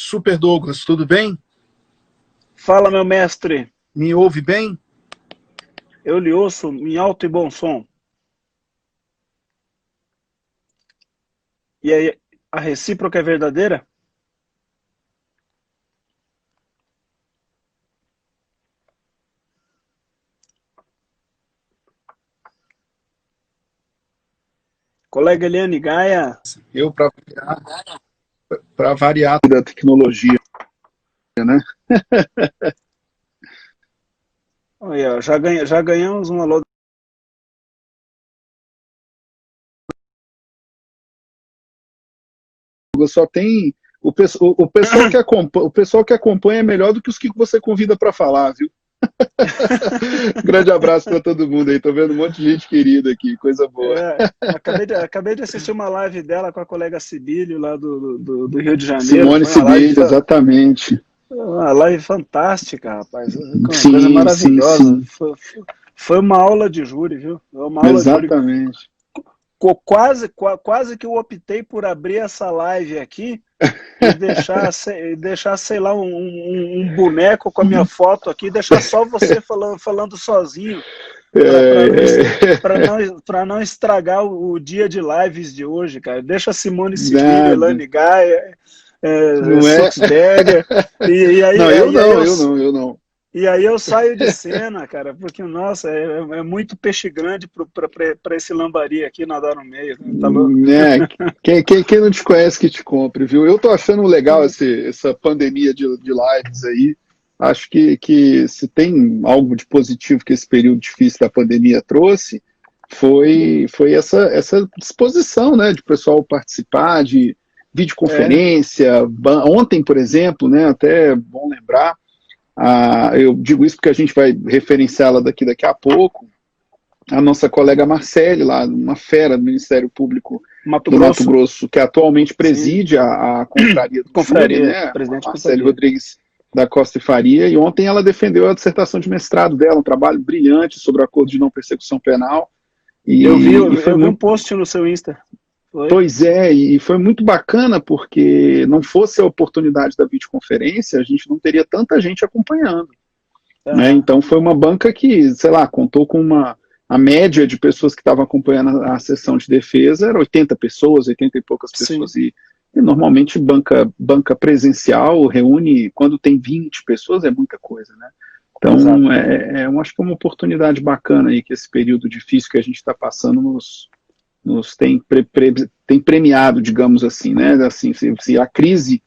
Super Douglas, tudo bem? Fala, meu mestre. Me ouve bem? Eu lhe ouço em alto e bom som. E aí, a recíproca é verdadeira? Colega Eliane Gaia, Eu, para variar da tecnologia, né? olha, já ganhamos um alô. Só tem o pessoal que acompanha é melhor do que os que você convida para falar, viu? Grande abraço para todo mundo aí. Tô vendo um monte de gente querida aqui, coisa boa. Acabei de assistir uma live dela com a colega Sibílio, lá do Rio de Janeiro. Simone Foi uma live, Sibeli, exatamente. uma live fantástica, rapaz. Uma coisa Sim, sim, maravilhosa. sim. Foi uma aula de júri, viu? Foi uma aula de júri. Exatamente. Quase que eu optei por abrir essa live aqui e deixar, sei lá, um boneco com a minha foto aqui, deixar só você falando sozinho, para não estragar o dia de lives de hoje, cara. Deixa Simone Sibílio, Nada. Elane Gaia, Não é? Suxberger, e Não, aí, eu e aí não, eu, eu não. e aí eu saio de cena, cara, porque, nossa, é muito peixe grande para esse lambari aqui nadar no meio, né? Tá louco? Né? Quem não te conhece que te compre, viu? Eu tô achando legal essa pandemia de lives aí. Acho que se tem algo de positivo que esse período difícil da pandemia trouxe, foi essa disposição, né, de pessoal participar, de É, videoconferência. Ontem, por exemplo, né, até é bom lembrar, eu digo isso porque a gente vai referenciá-la daqui a pouco, a nossa colega Marcele, lá, uma fera do Ministério Público Mato do Mato Grosso, Grosso, que atualmente sim, preside a confraria do júri, confraria, né, a presidente de Marcele confraria. Rodrigues da Costa e Faria, e ontem ela defendeu a dissertação de mestrado dela, um trabalho brilhante sobre o acordo de não persecução penal, e foi Eu vi um muito, post no seu Insta, foi? pois é, e foi muito bacana, porque não fosse a oportunidade da videoconferência, a gente não teria tanta gente acompanhando, né? Aham, Então foi uma banca que, sei lá, contou com a média de pessoas que estavam acompanhando a sessão de defesa era 80 pessoas, 80 e poucas sim, pessoas, e normalmente banca presencial reúne, quando tem 20 pessoas, é muita coisa, né? exato. Então, eu acho que é uma oportunidade bacana aí que esse período difícil que a gente está passando nos tem premiado, digamos assim, né? Assim, se a crise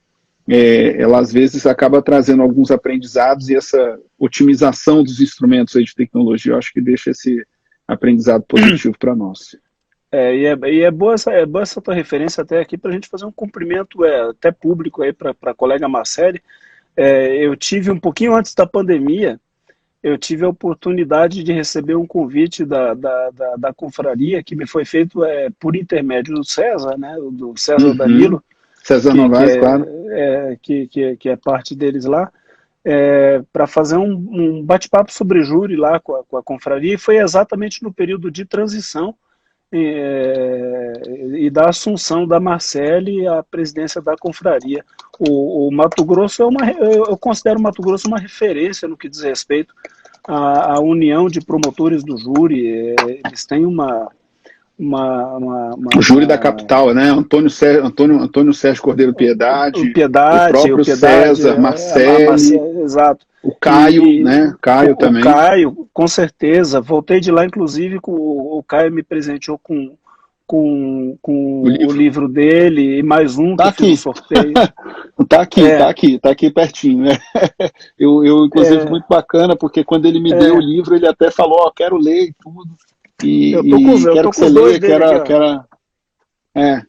ela às vezes acaba trazendo alguns aprendizados e essa otimização dos instrumentos aí de tecnologia, eu acho que deixa esse aprendizado positivo para nós. É boa essa tua referência até aqui para a gente fazer um cumprimento até público aí para a colega Marcele. Eu tive um pouquinho antes da pandemia, eu tive a oportunidade de receber um convite da confraria que me foi feito por intermédio do César, né, do César Uhum. Danilo, César que, que, Novaes, é, claro. que é parte deles lá, para fazer um bate-papo sobre júri lá com a confraria, e foi exatamente no período de transição e da assunção da Marcele à presidência da confraria. O Mato Grosso eu considero o Mato Grosso uma referência no que diz respeito à união de promotores do júri. Eles têm uma, uma, uma, O júri da uma capital, né? Antônio Sérgio Cordeiro Piedade, o o próprio Piedade, César, Marcele, exato. o Caio, E né? Caio o também. Caio, com certeza, voltei de lá, inclusive, o Caio me presenteou O com o livro. livro dele e mais um que Tá eu fiz o aqui. sorteio. Tá É, aqui, tá aqui pertinho, né? Inclusive, é, muito bacana, porque quando ele me deu o é, livro, ele até falou, ó, quero ler e tudo, e eu quero tô que com você os dois leia, dele aqui, ó. tá É,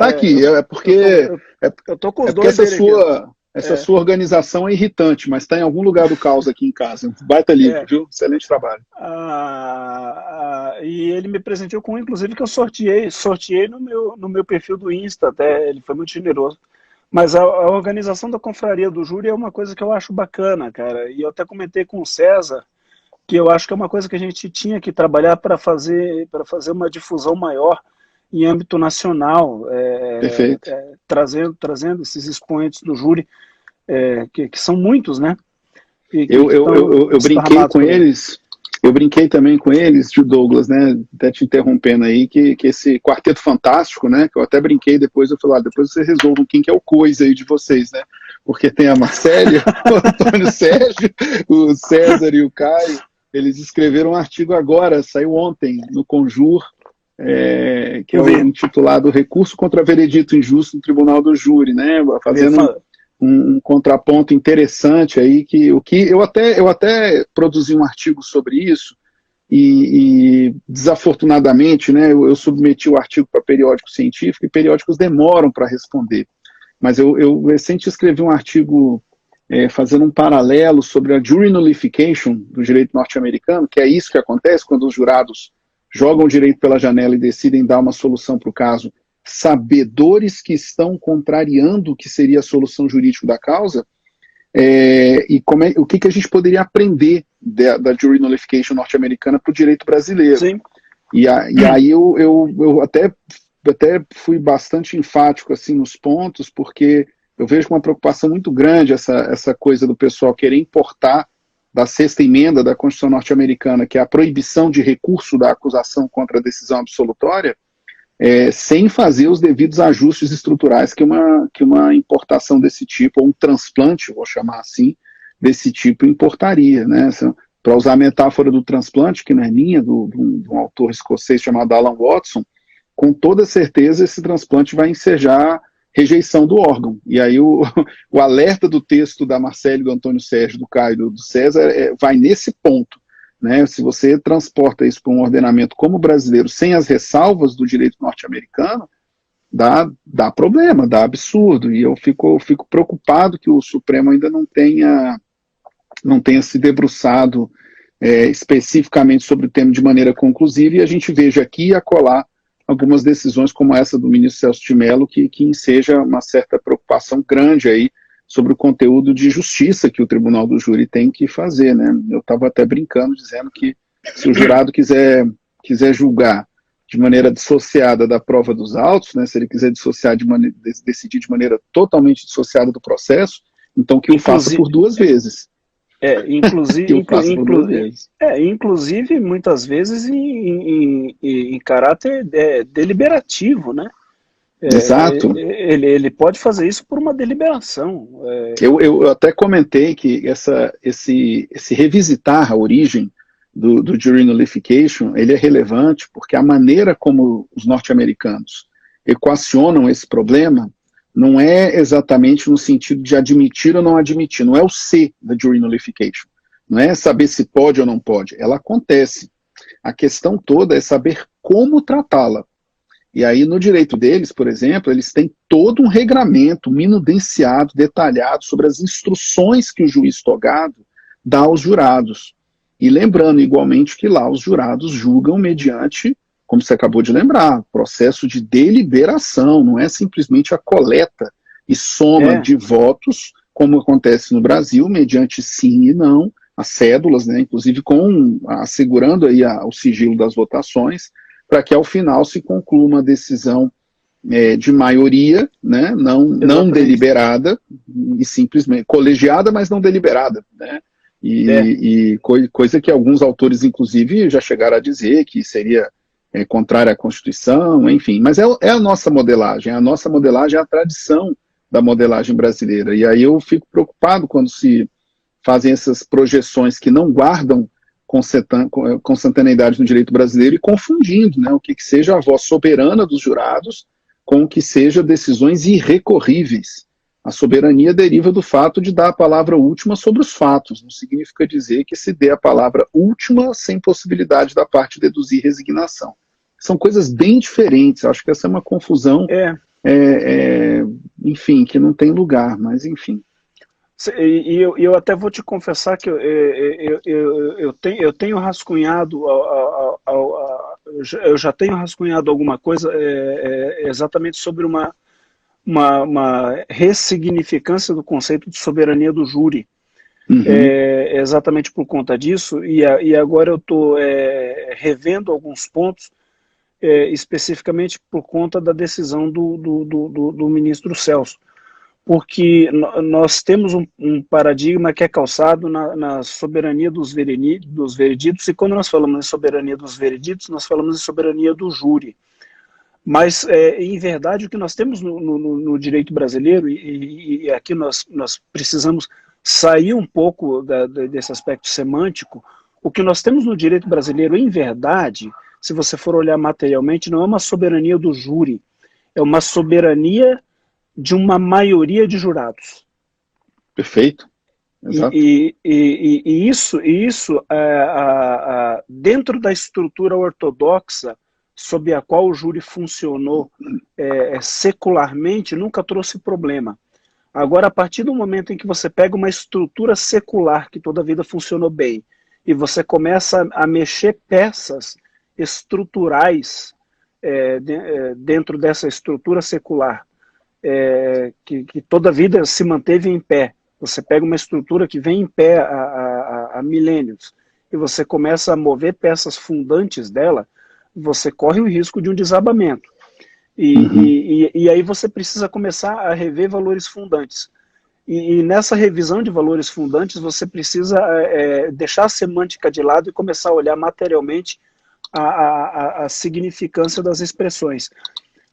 aqui, eu, porque eu tô com os porque dois dele aqui, ó. essa É, sua organização é irritante, mas está em algum lugar do caos aqui em casa. Um baita livro, é. viu? Excelente trabalho. E ele me presenteou com um, inclusive, que eu sorteei no meu perfil do Insta, até, ele foi muito generoso. Mas a organização da confraria do júri é uma coisa que eu acho bacana, cara. E eu até comentei com o César que eu acho que é uma coisa que a gente tinha que trabalhar para fazer uma difusão maior em âmbito nacional, Perfeito. trazendo esses expoentes do júri. que são muitos, né? Eu brinquei com eles, eu brinquei também com eles, Gil Douglas, né, até te interrompendo aí, que esse Quarteto Fantástico, né, que eu até brinquei depois, eu falei, depois vocês resolvam quem que é o coisa aí de vocês, né, porque tem a Marcélia, o Antônio Sérgio, o César e o Caio, eles escreveram um artigo agora, saiu ontem, no Conjur, que é o intitulado Recurso contra Veredito Injusto no Tribunal do Júri, né, fazendo um contraponto interessante aí, que eu até produzi um artigo sobre isso, e desafortunadamente, né, eu submeti o artigo para periódico científico, e periódicos demoram para responder. Mas eu recente escrevi um artigo fazendo um paralelo sobre a jury nullification do direito norte-americano, que é isso que acontece quando os jurados jogam o direito pela janela e decidem dar uma solução para o caso, sabedores que estão contrariando o que seria a solução jurídica da causa, e o que a gente poderia aprender da jury nullification norte-americana para o direito brasileiro. Sim. E aí eu até fui bastante enfático assim, nos pontos, porque eu vejo com uma preocupação muito grande essa coisa do pessoal querer importar da sexta emenda da Constituição norte-americana, que é a proibição de recurso da acusação contra a decisão absolutória, sem fazer os devidos ajustes estruturais que uma importação desse tipo, ou um transplante, vou chamar assim, desse tipo importaria, né? Para usar a metáfora do transplante, que não é minha, de um autor escocês chamado Alan Watson, com toda certeza esse transplante vai ensejar rejeição do órgão. E aí o alerta do texto da Marcélia, do Antônio Sérgio, do Caio e do César vai nesse ponto. Né, se você transporta isso para um ordenamento como o brasileiro, sem as ressalvas do direito norte-americano, dá problema, dá absurdo, e eu fico preocupado que o Supremo ainda não tenha se debruçado especificamente sobre o tema de maneira conclusiva, e a gente veja aqui e acolá algumas decisões como essa do ministro Celso de Mello, que enseja uma certa preocupação grande aí sobre o conteúdo de justiça que o Tribunal do Júri tem que fazer, né? Eu estava até brincando, dizendo que se o jurado quiser julgar de maneira dissociada da prova dos autos, né, se ele quiser decidir de maneira totalmente dissociada do processo, então que o faça por duas vezes. Inclusive, muitas vezes em caráter deliberativo, né? Exato. Ele pode fazer isso por uma deliberação. Eu até comentei que esse revisitar a origem do jury nullification, ele é relevante porque a maneira como os norte-americanos equacionam esse problema não é exatamente no sentido de admitir ou não admitir, não é o C da jury nullification, não é saber se pode ou não pode, ela acontece. A questão toda é saber como tratá-la. E aí, no direito deles, por exemplo, eles têm todo um regramento minudenciado, detalhado, sobre as instruções que o juiz togado dá aos jurados. E lembrando, igualmente, que lá os jurados julgam mediante, como você acabou de lembrar, processo de deliberação, não é simplesmente a coleta e soma de votos, como acontece no Brasil, mediante sim e não, as cédulas, né, inclusive assegurando aí o sigilo das votações, para que ao final se conclua uma decisão de maioria, né, não deliberada, e simplesmente colegiada, mas não deliberada, né, coisa que alguns autores, inclusive, já chegaram a dizer que seria contrária à Constituição, enfim, mas é a nossa modelagem é a tradição da modelagem brasileira, e aí eu fico preocupado quando se fazem essas projeções que não guardam consantaneidade no direito brasileiro e confundindo, né, o que seja a voz soberana dos jurados com o que seja decisões irrecorríveis. A soberania deriva do fato de dar a palavra última sobre os fatos, não significa dizer que se dê a palavra última sem possibilidade da parte deduzir resignação. São coisas bem diferentes, acho que essa é uma confusão, enfim, que não tem lugar, mas enfim. E eu até vou te confessar que eu tenho rascunhado, eu já tenho rascunhado alguma coisa exatamente sobre uma ressignificância do conceito de soberania do júri. Exatamente por conta disso, e agora eu estou revendo alguns pontos, especificamente por conta da decisão do ministro Celso. porque nós temos um paradigma que é calçado na soberania dos vereditos, e quando nós falamos em soberania dos vereditos, nós falamos em soberania do júri. Mas, em verdade, o que nós temos no direito brasileiro, e aqui nós precisamos sair um pouco desse aspecto semântico, o que nós temos no direito brasileiro, em verdade, se você for olhar materialmente, não é uma soberania do júri, é uma soberania de uma maioria de jurados. Perfeito. Exato. E isso dentro da estrutura ortodoxa sob a qual o júri funcionou secularmente, nunca trouxe problema. Agora, a partir do momento em que você pega uma estrutura secular que toda a vida funcionou bem, e você começa a mexer peças estruturais dentro dessa estrutura secular, que toda a vida se manteve em pé, você pega uma estrutura que vem em pé há milênios, e você começa a mover peças fundantes dela, você corre o risco de um desabamento. E aí você precisa começar a rever valores fundantes. E nessa revisão de valores fundantes, você precisa deixar a semântica de lado e começar a olhar materialmente a significância das expressões.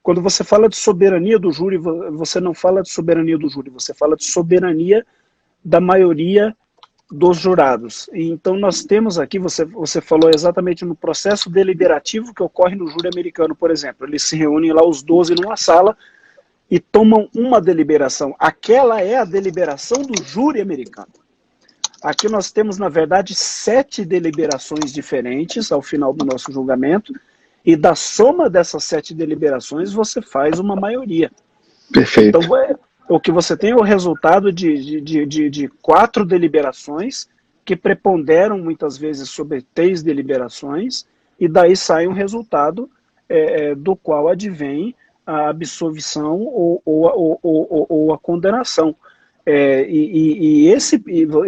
Quando você fala de soberania do júri, você não fala de soberania do júri, você fala de soberania da maioria dos jurados. E então nós temos aqui, você falou exatamente no processo deliberativo que ocorre no júri americano, por exemplo. Eles se reúnem lá os 12 numa sala e tomam uma deliberação. Aquela é a deliberação do júri americano. Aqui nós temos, na verdade, 7 deliberações diferentes ao final do nosso julgamento, e da soma dessas 7 deliberações você faz uma maioria. Perfeito. Então, o que você tem é o resultado de 4 deliberações que preponderam muitas vezes sobre 3 deliberações, e daí sai um resultado do qual advém a absolvição ou a condenação. E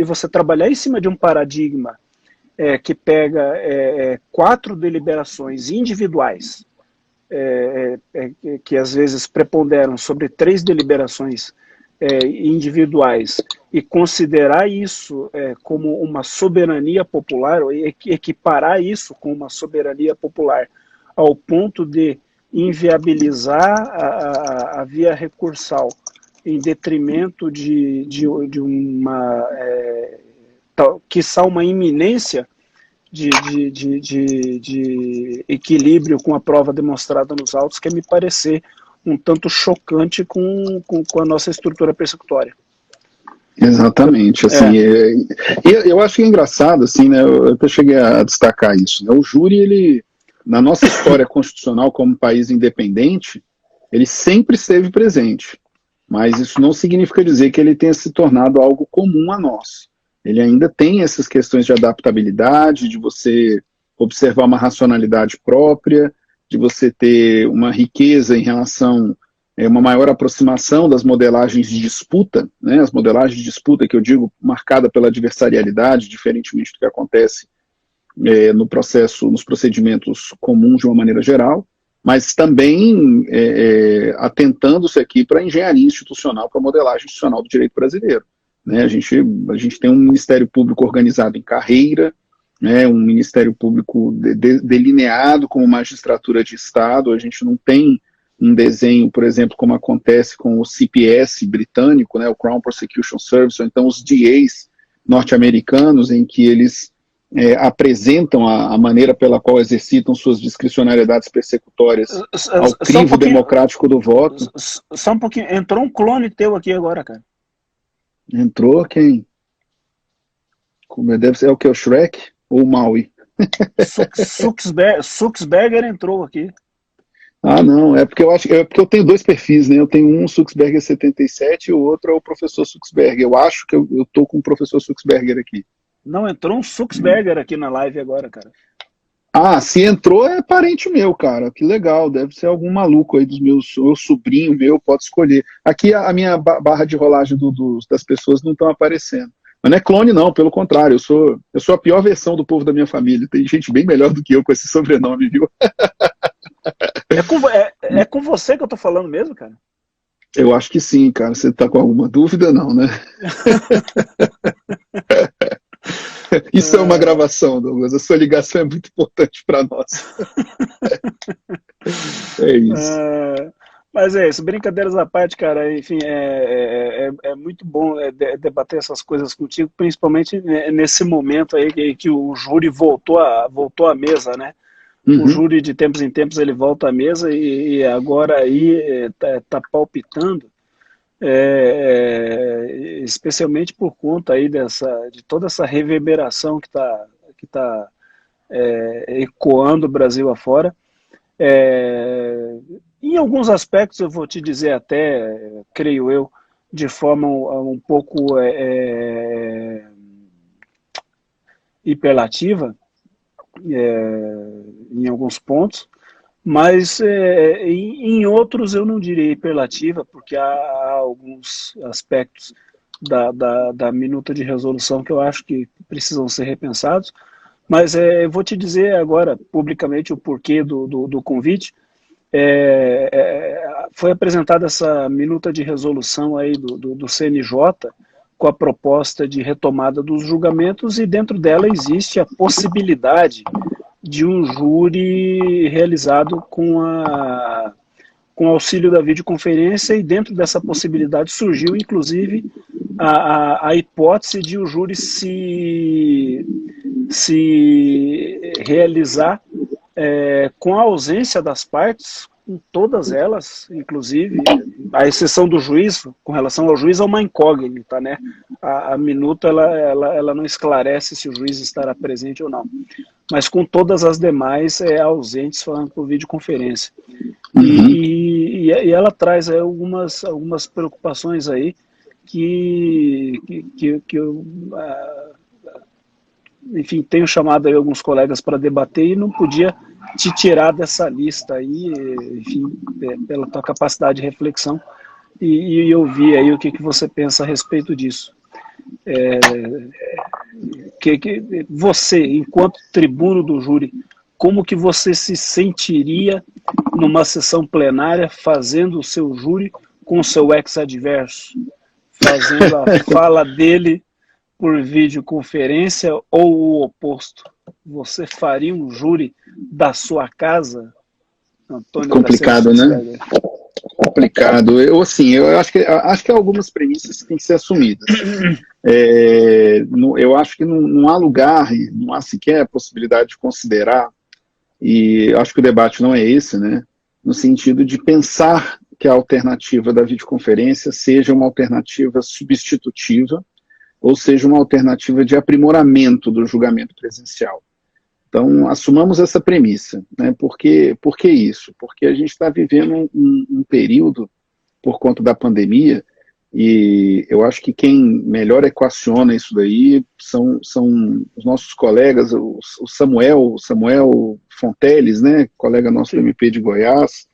você trabalhar em cima de um paradigma que pega 4 deliberações individuais, que às vezes preponderam sobre 3 deliberações individuais, e considerar isso como uma soberania popular, ou equiparar isso com uma soberania popular, ao ponto de inviabilizar a via recursal em detrimento de uma, quiçá uma iminência de equilíbrio com a prova demonstrada nos autos, que me parecer um tanto chocante com a nossa estrutura persecutória. Exatamente, assim, eu acho que é engraçado, assim, né, eu cheguei a destacar isso, né, o júri, ele, na nossa história constitucional como país independente, ele sempre esteve presente, mas isso não significa dizer que ele tenha se tornado algo comum a nós. Ele ainda tem essas questões de adaptabilidade, de você observar uma racionalidade própria, de você ter uma riqueza em relação, uma maior aproximação das modelagens de disputa, né, as modelagens de disputa que eu digo marcada pela adversarialidade, diferentemente do que acontece no processo, nos procedimentos comuns de uma maneira geral, mas também atentando-se aqui para a engenharia institucional, para a modelagem institucional do direito brasileiro. Né, a gente tem um Ministério Público organizado em carreira, né, um Ministério Público delineado como magistratura de Estado. A gente não tem um desenho, por exemplo, como acontece com o CPS britânico, né, o Crown Prosecution Service, ou então os DAs norte-americanos, em que eles apresentam a maneira pela qual exercitam suas discricionariedades persecutórias ao crivo democrático do voto. Só um pouquinho, entrou um clone teu aqui agora, cara. Entrou quem? Como deve ser, o que? O Shrek ou o Maui? Suxberger entrou aqui. Ah, não, é porque eu tenho 2 perfis, né? Eu tenho um Suxberger 77 e o outro é o professor Suxberger. Eu acho que eu tô com o professor Suxberger aqui. Não, entrou um Suxberger aqui na live agora, cara. Ah, se entrou é parente meu, cara. Que legal, deve ser algum maluco aí dos meus, ou sobrinho meu, pode escolher. Aqui a minha barra de rolagem das pessoas não estão aparecendo. Mas não é clone não, pelo contrário, eu sou a pior versão do povo da minha família. Tem gente bem melhor do que eu com esse sobrenome, viu? É com você que eu tô falando mesmo, cara? Eu acho que sim, cara. Você está com alguma dúvida, não, né? Isso é uma gravação, Douglas. A sua ligação é muito importante para nós. É isso. Mas é isso, brincadeiras à parte, cara, enfim, é muito bom debater essas coisas contigo, principalmente nesse momento aí que o júri voltou à mesa, né? O Uhum. júri de tempos em tempos ele volta à mesa e agora aí tá palpitando, especialmente por conta aí de toda essa reverberação que tá ecoando o Brasil afora. Em alguns aspectos, eu vou te dizer até, creio eu, de forma um pouco hiperlativa, em alguns pontos, mas em outros eu não diria hiperlativa, porque há alguns aspectos da minuta de resolução que eu acho que precisam ser repensados, mas eu vou te dizer agora, publicamente, o porquê do convite. Foi apresentada essa minuta de resolução aí do CNJ com a proposta de retomada dos julgamentos e dentro dela existe a possibilidade de um júri realizado com auxílio da videoconferência e dentro dessa possibilidade surgiu inclusive a hipótese de o júri se realizar com a ausência das partes, com todas elas, inclusive, a exceção do juiz, com relação ao juiz, é uma incógnita, né? A minuta, ela não esclarece se o juiz estará presente ou não. Mas com todas as demais ausentes, falando por videoconferência. E ela traz algumas preocupações aí que eu enfim, tenho chamado aí alguns colegas para debater e não podia te tirar dessa lista aí, enfim, pela tua capacidade de reflexão e ouvir aí o que você pensa a respeito disso. Você, enquanto tribuno do júri, como que você se sentiria numa sessão plenária fazendo o seu júri com o seu ex-adverso, fazendo a fala dele por videoconferência ou o oposto? Você faria um júri da sua casa, Antônio Complicado, né? Complicado. Eu acho que algumas premissas têm que ser assumidas. Eu acho que não há lugar, não há sequer a possibilidade de considerar, e acho que o debate não é esse, né? No sentido de pensar que a alternativa da videoconferência seja uma alternativa substitutiva, ou seja, uma alternativa de aprimoramento do julgamento presencial. Então, assumamos essa premissa, né? Por que isso? Porque a gente está vivendo um período, por conta da pandemia, e eu acho que quem melhor equaciona isso daí são os nossos colegas, o Samuel Fonteles, né? Colega nosso do MP de Goiás.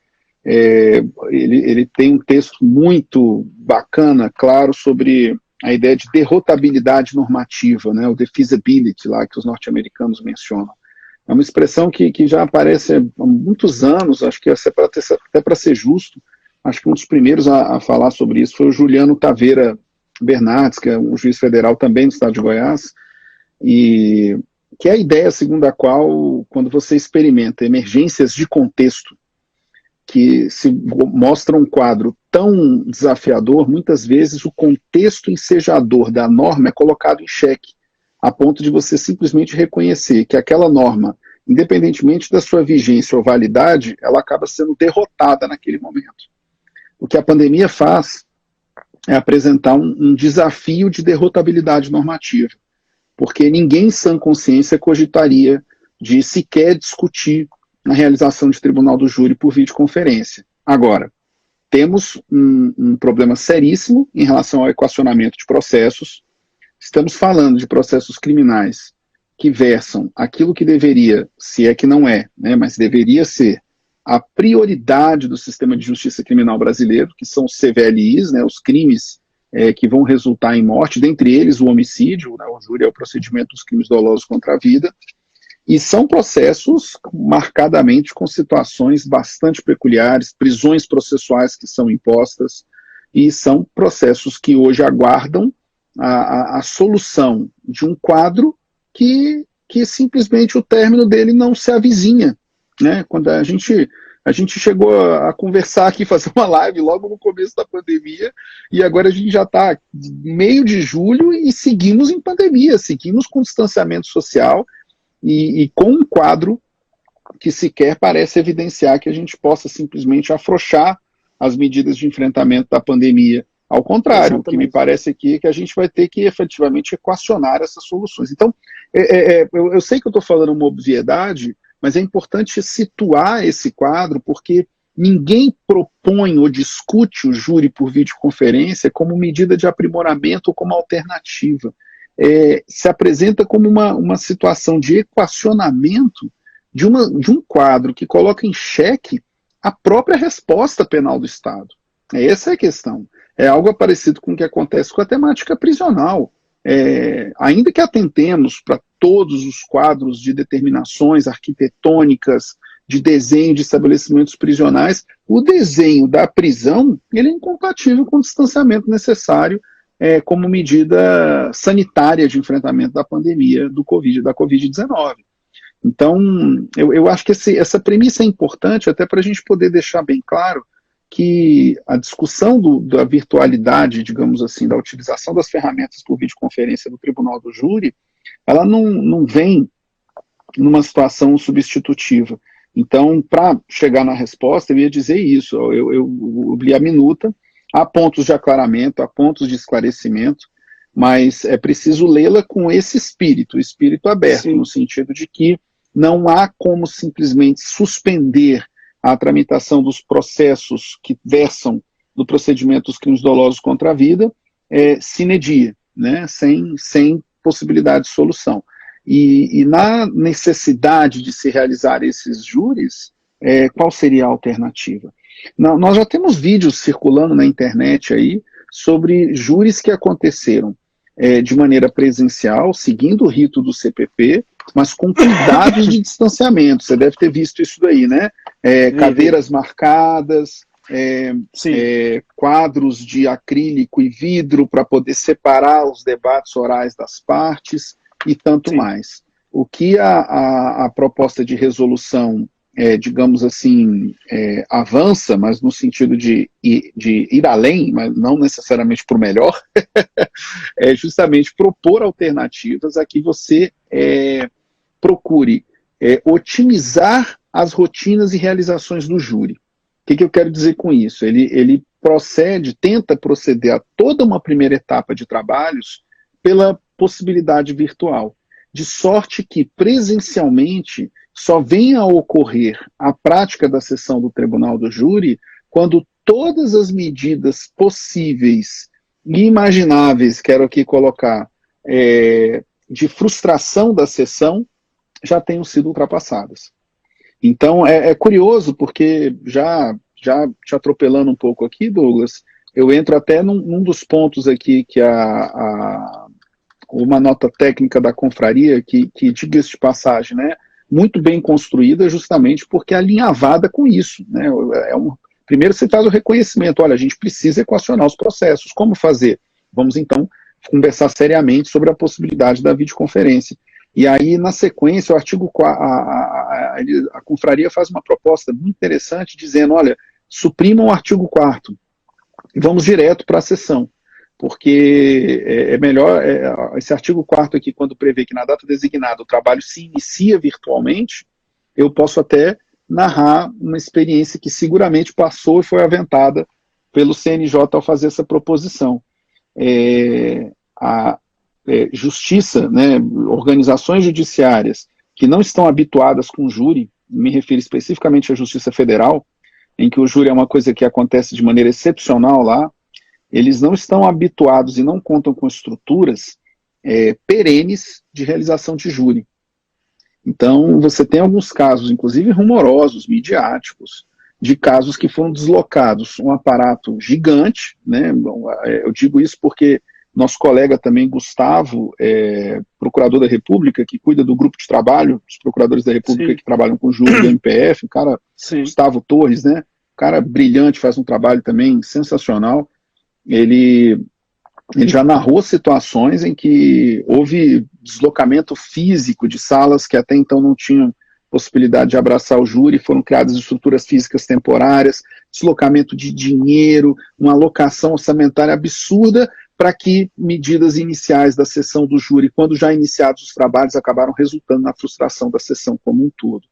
Ele tem um texto muito bacana, claro, sobre a ideia de derrotabilidade normativa, né, o defeasibility lá que os norte-americanos mencionam. É uma expressão que já aparece há muitos anos, acho que até para ser justo, acho que um dos primeiros a falar sobre isso foi o Juliano Taveira Bernardes, que é um juiz federal também do estado de Goiás, e que é a ideia segundo a qual, quando você experimenta emergências de contexto, que se mostra um quadro tão desafiador, muitas vezes o contexto ensejador da norma é colocado em xeque, a ponto de você simplesmente reconhecer que aquela norma, independentemente da sua vigência ou validade, ela acaba sendo derrotada naquele momento. O que a pandemia faz é apresentar um desafio de derrotabilidade normativa, porque ninguém em sã consciência cogitaria de sequer discutir na realização de tribunal do júri por videoconferência. Agora, temos um problema seríssimo em relação ao equacionamento de processos. Estamos falando de processos criminais que versam aquilo que deveria, se é que não é, né, mas deveria ser a prioridade do sistema de justiça criminal brasileiro, que são os CVLIs, né, os crimes que vão resultar em morte, dentre eles o homicídio, né, o júri é o procedimento dos crimes dolosos contra a vida. E são processos marcadamente com situações bastante peculiares, prisões processuais que são impostas, e são processos que hoje aguardam a solução de um quadro que simplesmente o término dele não se avizinha, né? Quando a gente chegou a conversar aqui, fazer uma live logo no começo da pandemia, e agora a gente já está meio de julho e seguimos em pandemia, seguimos com distanciamento social e com um quadro que sequer parece evidenciar que a gente possa simplesmente afrouxar as medidas de enfrentamento da pandemia. Ao contrário, Exatamente. O que me parece aqui é que a gente vai ter que efetivamente equacionar essas soluções. Então, eu sei que eu estou falando uma obviedade, mas é importante situar esse quadro, porque ninguém propõe ou discute o júri por videoconferência como medida de aprimoramento ou como alternativa. Se apresenta como uma situação de equacionamento de um quadro que coloca em xeque a própria resposta penal do Estado. Essa é a questão. É algo parecido com o que acontece com a temática prisional. Ainda que atentemos para todos os quadros de determinações arquitetônicas, de desenho de estabelecimentos prisionais, o desenho da prisão ele é incompatível com o distanciamento necessário como medida sanitária de enfrentamento da pandemia da Covid-19. Então, eu acho que essa premissa é importante até para a gente poder deixar bem claro que a discussão da virtualidade, digamos assim, da utilização das ferramentas por videoconferência do Tribunal do Júri, ela não vem numa situação substitutiva. Então, para chegar na resposta, eu ia dizer isso, eu li a minuta, há pontos de aclaramento, há pontos de esclarecimento, mas é preciso lê-la com esse espírito aberto, Sim. No sentido de que não há como simplesmente suspender a tramitação dos processos que versam no procedimento dos crimes dolosos contra a vida, sine die, né, sem possibilidade de solução. E na necessidade de se realizar esses júris, qual seria a alternativa? Nós já temos vídeos circulando na internet aí sobre júris que aconteceram de maneira presencial, seguindo o rito do CPP, mas com cuidados de distanciamento. Você deve ter visto isso daí, né? Cadeiras marcadas, quadros de acrílico e vidro para poder separar os debates orais das partes e tanto Sim. mais. O que a proposta de resolução, digamos assim, avança, mas no sentido de ir além, mas não necessariamente para o melhor, é justamente propor alternativas a que você procure otimizar as rotinas e realizações do júri. O que eu quero dizer com isso? Ele tenta proceder a toda uma primeira etapa de trabalhos pela possibilidade virtual, de sorte que presencialmente só venha a ocorrer a prática da sessão do Tribunal do Júri quando todas as medidas possíveis e imagináveis, quero aqui colocar, de frustração da sessão, já tenham sido ultrapassadas. Então, é curioso, porque já te atropelando um pouco aqui, Douglas, eu entro até num dos pontos aqui que uma nota técnica da confraria, que diga-se de passagem, né, muito bem construída, justamente porque é alinhavada com isso. Né, primeiro você faz o reconhecimento, olha, a gente precisa equacionar os processos. Como fazer? Vamos, então, conversar seriamente sobre a possibilidade da videoconferência. E aí, na sequência, o artigo a confraria faz uma proposta muito interessante, dizendo, olha, suprimam o artigo 4º e vamos direto para a sessão, porque é melhor, esse artigo 4º aqui, quando prevê que na data designada o trabalho se inicia virtualmente, eu posso até narrar uma experiência que seguramente passou e foi aventada pelo CNJ ao fazer essa proposição. Justiça, né, organizações judiciárias que não estão habituadas com júri, me refiro especificamente à Justiça Federal, em que o júri é uma coisa que acontece de maneira excepcional lá, eles não estão habituados e não contam com estruturas perenes de realização de júri. Então, você tem alguns casos, inclusive rumorosos, midiáticos, de casos que foram deslocados, um aparato gigante, né? Eu digo isso porque nosso colega também, Gustavo, procurador da República, que cuida do grupo de trabalho, os procuradores da República Sim. que trabalham com júri do MPF, o cara, Sim. Gustavo Torres, né? O cara brilhante, faz um trabalho também sensacional. ele, ele já narrou situações em que houve deslocamento físico de salas que até então não tinham possibilidade de abraçar o júri, foram criadas estruturas físicas temporárias, deslocamento de dinheiro, uma alocação orçamentária absurda para que medidas iniciais da sessão do júri, quando já iniciados os trabalhos, acabaram resultando na frustração da sessão como um todo.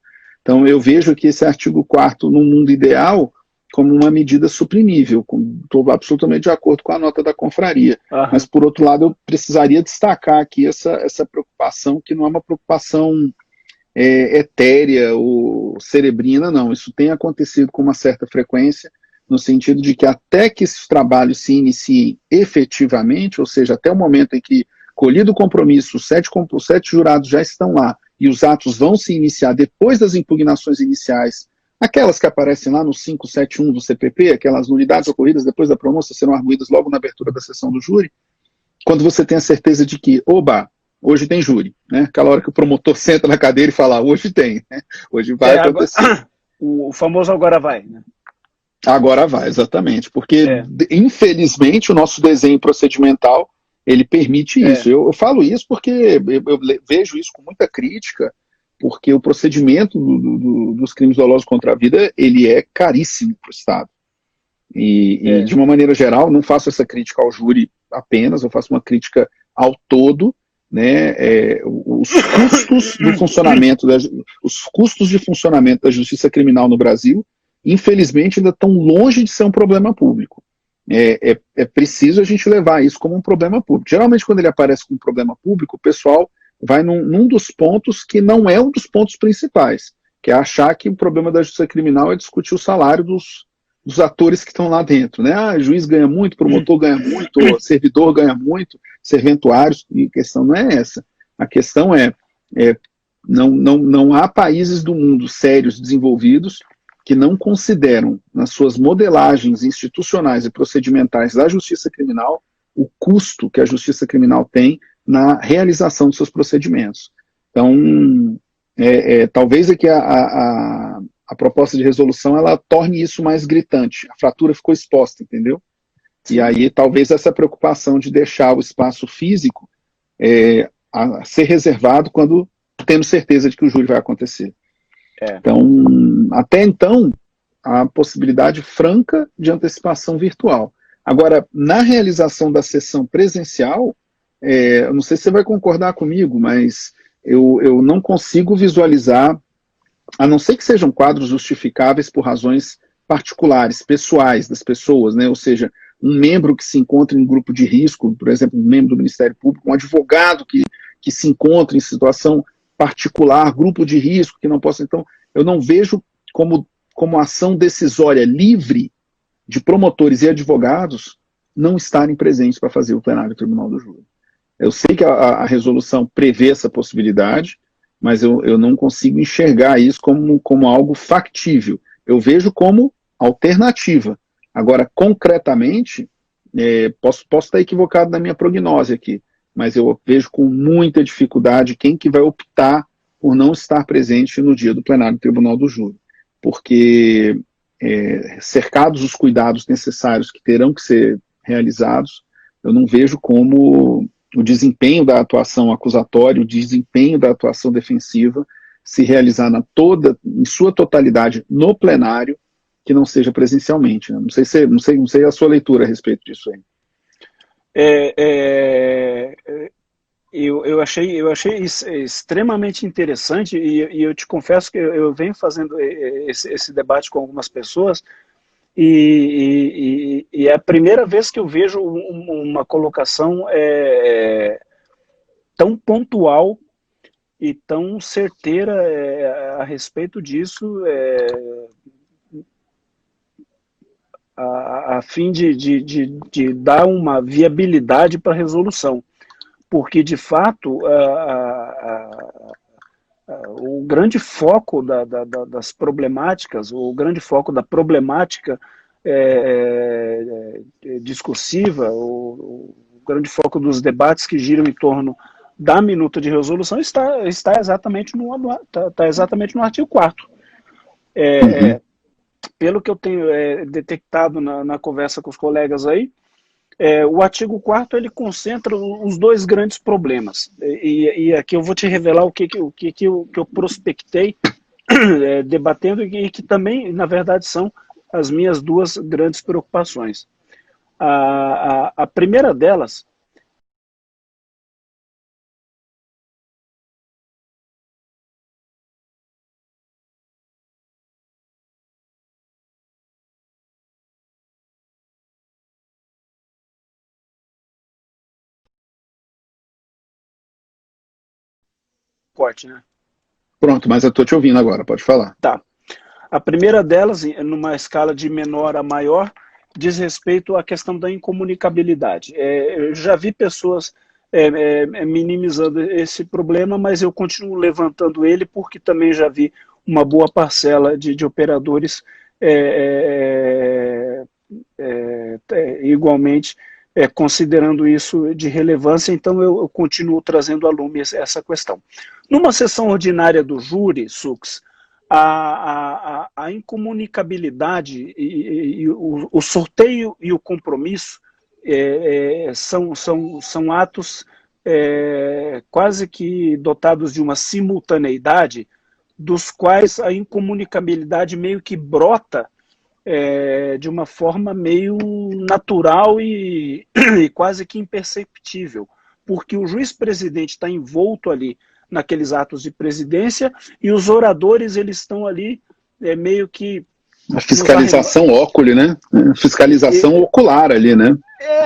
Então, eu vejo aqui esse artigo 4º, no mundo ideal, como uma medida suprimível. Estou absolutamente de acordo com a nota da confraria. Aham. Mas, por outro lado, eu precisaria destacar aqui essa preocupação, que não é uma preocupação etérea ou cerebrina, não. Isso tem acontecido com uma certa frequência, no sentido de que até que esses trabalhos se iniciem efetivamente, ou seja, até o momento em que, colhido o compromisso, os sete jurados já estão lá, e os atos vão se iniciar depois das impugnações iniciais, aquelas que aparecem lá no 571 do CPP, aquelas nulidades ocorridas depois da pronúncia serão arguídas logo na abertura da sessão do júri, quando você tem a certeza de que, oba, hoje tem júri, né? Aquela hora que o promotor senta na cadeira e fala, hoje tem, né? Hoje vai acontecer. Agora, o famoso agora vai, né? Agora vai, exatamente, porque infelizmente o nosso desenho procedimental ele permite isso. Eu falo isso porque eu vejo isso com muita crítica, porque o procedimento dos crimes dolosos contra a vida ele é caríssimo para o Estado. E de uma maneira geral, não faço essa crítica ao júri apenas, eu faço uma crítica ao todo, né? Os custos do funcionamento, os custos de funcionamento da justiça criminal no Brasil, infelizmente, ainda estão longe de ser um problema público. É preciso a gente levar isso como um problema público. Geralmente, quando ele aparece como um problema público, o pessoal vai num dos pontos que não é um dos pontos principais, que é achar que o problema da justiça criminal é discutir o salário dos atores que estão lá dentro. Né? Ah, juiz ganha muito, promotor ganha muito, servidor ganha muito, serventuários, e a questão não é essa. A questão não há países do mundo sérios, desenvolvidos, que não consideram, nas suas modelagens institucionais e procedimentais da justiça criminal, o custo que a justiça criminal tem na realização dos seus procedimentos. Então, talvez aqui a proposta de resolução ela torne isso mais gritante. A fratura ficou exposta, entendeu? E aí talvez essa preocupação de deixar o espaço físico a ser reservado quando temos certeza de que o júri vai acontecer. Então, até então, a possibilidade franca de antecipação virtual. Agora, na realização da sessão presencial, eu não sei se você vai concordar comigo, mas eu não consigo visualizar, a não ser que sejam quadros justificáveis por razões particulares, pessoais das pessoas, né? Ou seja, um membro que se encontra em grupo de risco, por exemplo, um membro do Ministério Público, um advogado que se encontra em situação particular, grupo de risco, que não possa... Então, eu não vejo como ação decisória livre de promotores e advogados não estarem presentes para fazer o plenário do Tribunal do Júri. Eu sei que a resolução prevê essa possibilidade, mas eu não consigo enxergar isso como algo factível. Eu vejo como alternativa. Agora, concretamente, posso estar equivocado na minha prognose aqui, mas eu vejo com muita dificuldade quem que vai optar por não estar presente no dia do plenário do Tribunal do Júri, porque cercados os cuidados necessários que terão que ser realizados, eu não vejo como o desempenho da atuação acusatória, o desempenho da atuação defensiva se realizar em sua totalidade no plenário, que não seja presencialmente. Né? Não sei a sua leitura a respeito disso aí. Eu achei extremamente interessante e eu te confesso que eu venho fazendo esse debate com algumas pessoas e é a primeira vez que eu vejo uma colocação tão pontual e tão certeira a respeito disso, a fim de dar uma viabilidade para a resolução. Porque, de fato, o grande foco das problemáticas, o grande foco da problemática discursiva, o grande foco dos debates que giram em torno da minuta de resolução está exatamente no artigo 4º. Pelo que eu tenho detectado na conversa com os colegas aí, O artigo 4º ele concentra os dois grandes problemas. E aqui eu vou te revelar o que eu prospectei debatendo e que também, na verdade, são as minhas duas grandes preocupações. A primeira delas. Corte, né? Pronto, mas eu estou te ouvindo agora, pode falar. Tá. A primeira delas, numa escala de menor a maior, diz respeito à questão da incomunicabilidade. Eu já vi pessoas minimizando esse problema, mas eu continuo levantando ele porque também já vi uma boa parcela de operadores igualmente considerando isso de relevância, então eu continuo trazendo a lume essa questão. Numa sessão ordinária do júri, Sux, a incomunicabilidade e o sorteio e o compromisso são atos quase que dotados de uma simultaneidade, dos quais a incomunicabilidade meio que brota de uma forma meio natural e quase que imperceptível, porque o juiz-presidente está envolto ali naqueles atos de presidência e os oradores eles estão ali meio que... A fiscalização óculo, né? Fiscalização ocular ali, né?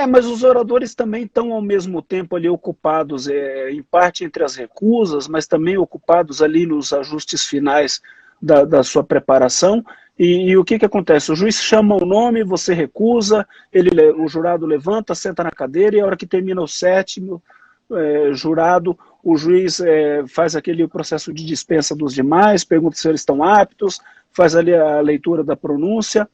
Mas os oradores também estão ao mesmo tempo ali ocupados, em parte entre as recusas, mas também ocupados ali nos ajustes finais da sua preparação. E o que acontece? O juiz chama o nome, você recusa, o jurado levanta, senta na cadeira e a hora que termina o sétimo jurado, o juiz faz aquele processo de dispensa dos demais, pergunta se eles estão aptos, faz ali a leitura da pronúncia,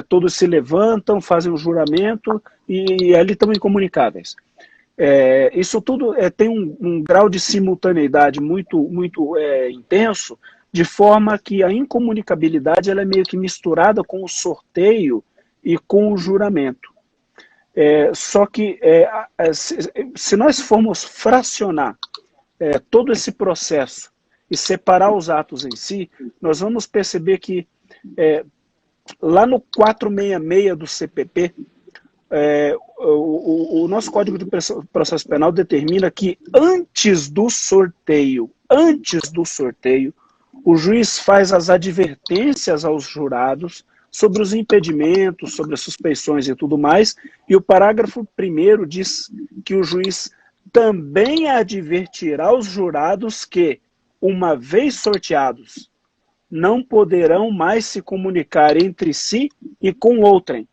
todos se levantam, fazem o juramento e ali estão incomunicáveis. Isso tudo tem um grau de simultaneidade muito, muito intenso, de forma que a incomunicabilidade ela é meio que misturada com o sorteio e com o juramento. Só que se nós formos fracionar todo esse processo e separar os atos em si, nós vamos perceber que lá no 466 do CPP, o nosso Código de Processo Penal determina que antes do sorteio, o juiz faz as advertências aos jurados sobre os impedimentos, sobre as suspeições e tudo mais, e o parágrafo 1º diz que o juiz também advertirá os jurados que, uma vez sorteados, não poderão mais se comunicar entre si e com outrem.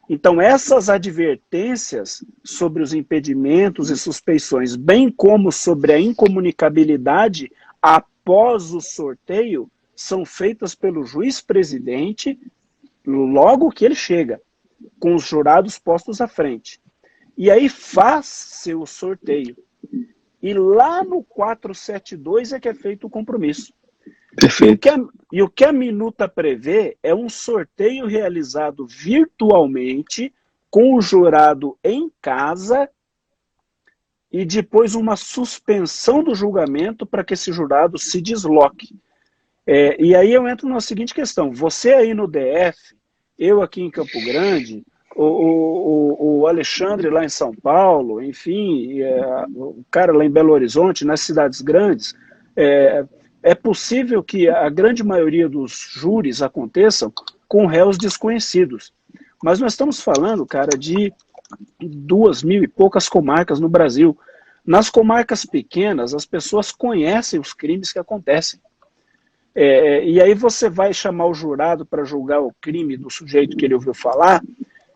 Então, essas advertências sobre os impedimentos e suspeições, bem como sobre a incomunicabilidade após o sorteio, são feitas pelo juiz-presidente logo que ele chega, com os jurados postos à frente. E aí faz seu sorteio. E lá no 472 é que é feito o compromisso. Perfeito. E o que a minuta prevê é um sorteio realizado virtualmente, com o jurado em casa, e depois uma suspensão do julgamento para que esse jurado se desloque. E aí eu entro na seguinte questão: você aí no DF, eu aqui em Campo Grande, o Alexandre lá em São Paulo, enfim, o cara lá em Belo Horizonte, nas cidades grandes, é possível que a grande maioria dos júris aconteçam com réus desconhecidos. Mas nós estamos falando, cara, de 2.000 e poucas comarcas no Brasil. Nas comarcas pequenas, as pessoas conhecem os crimes que acontecem. E aí você vai chamar o jurado para julgar o crime do sujeito que ele ouviu falar,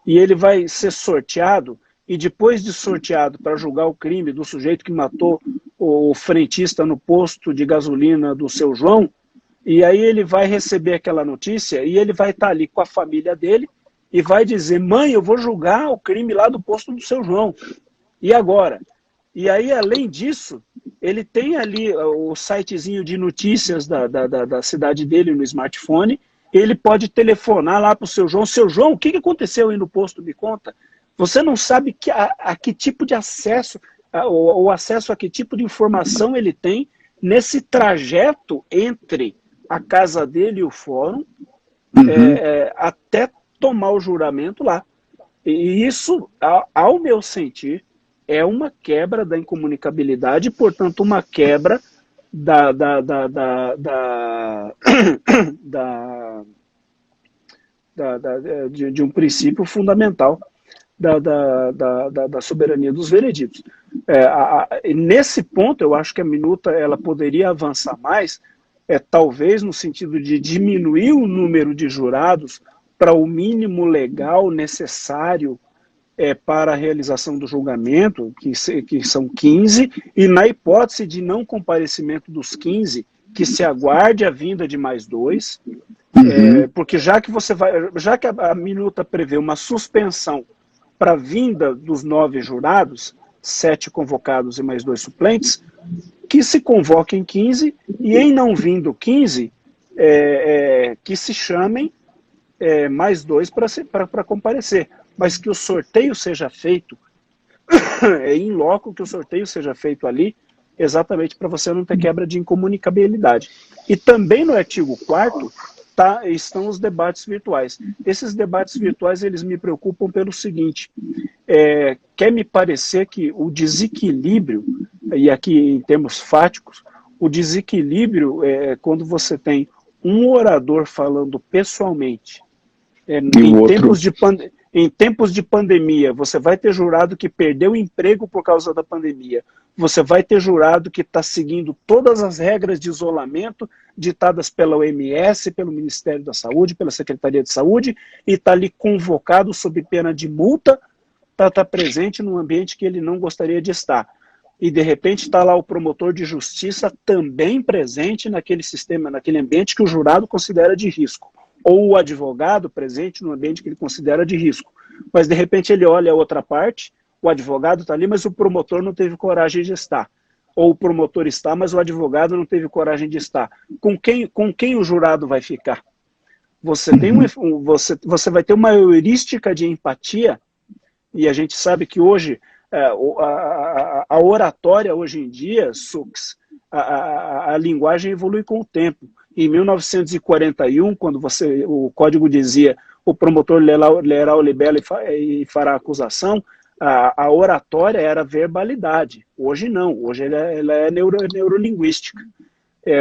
e ele vai ser sorteado, e depois de sorteado para julgar o crime do sujeito que matou o frentista no posto de gasolina do seu João, e aí ele vai receber aquela notícia, e ele vai estar ali com a família dele, e vai dizer: mãe, eu vou julgar o crime lá do posto do seu João. E agora? E aí, além disso, ele tem ali o sitezinho de notícias da cidade dele no smartphone, ele pode telefonar lá para o seu João: seu João, o que aconteceu aí no posto, me conta? Você não sabe a que tipo de acesso, o acesso a que tipo de informação ele tem nesse trajeto entre a casa dele e o fórum, até tomar o juramento lá. E isso, ao meu sentir, é uma quebra da incomunicabilidade, portanto, uma quebra de um princípio fundamental da soberania dos vereditos. Nesse ponto, eu acho que a minuta ela poderia avançar mais, talvez no sentido de diminuir o número de jurados para o mínimo legal necessário para a realização do julgamento, que são 15, e na hipótese de não comparecimento dos 15, que se aguarde a vinda de mais 2, porque já que a minuta prevê uma suspensão para a vinda dos 9 jurados, 7 convocados e mais 2 suplentes, que se convoquem 15, e em não vindo 15, que se chamem mais 2 para comparecer, mas que o sorteio seja feito em loco, que o sorteio seja feito ali, exatamente para você não ter quebra de incomunicabilidade. E também no artigo 4º estão os debates virtuais. Esses debates virtuais, eles me preocupam pelo seguinte, quer me parecer que o desequilíbrio, e aqui em termos fáticos, o desequilíbrio é quando você tem um orador falando pessoalmente, em tempos de pandemia, você vai ter jurado que perdeu o emprego por causa da pandemia. Você vai ter jurado que está seguindo todas as regras de isolamento ditadas pela OMS, pelo Ministério da Saúde, pela Secretaria de Saúde, e está ali convocado sob pena de multa para estar presente num ambiente que ele não gostaria de estar. E, de repente, está lá o promotor de justiça também presente naquele sistema, naquele ambiente que o jurado considera de risco. Ou o advogado presente no ambiente que ele considera de risco. Mas, de repente, ele olha a outra parte, o advogado está ali, mas o promotor não teve coragem de estar. Ou o promotor está, mas o advogado não teve coragem de estar. Com quem o jurado vai ficar? Você vai ter uma heurística de empatia, e a gente sabe que hoje, a oratória hoje em dia, Sux, a linguagem evolui com o tempo. Em 1941, quando o código dizia o promotor lerá o libelo e fará a acusação, a oratória era verbalidade. Hoje não, hoje ela é neurolinguística.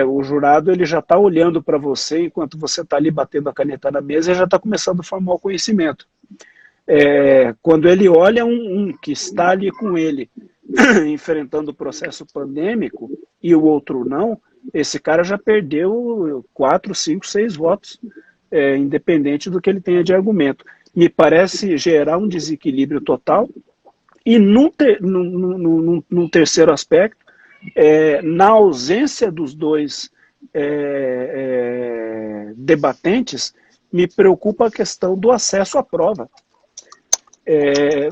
O jurado ele já está olhando para você enquanto você está ali batendo a caneta na mesa e já está começando a formar o conhecimento. Quando ele olha um que está ali com ele enfrentando o processo pandêmico e o outro não, esse cara já perdeu 4, 5, 6 votos, independente do que ele tenha de argumento. Me parece gerar um desequilíbrio total. E num terceiro aspecto, na ausência dos dois debatentes, me preocupa a questão do acesso à prova.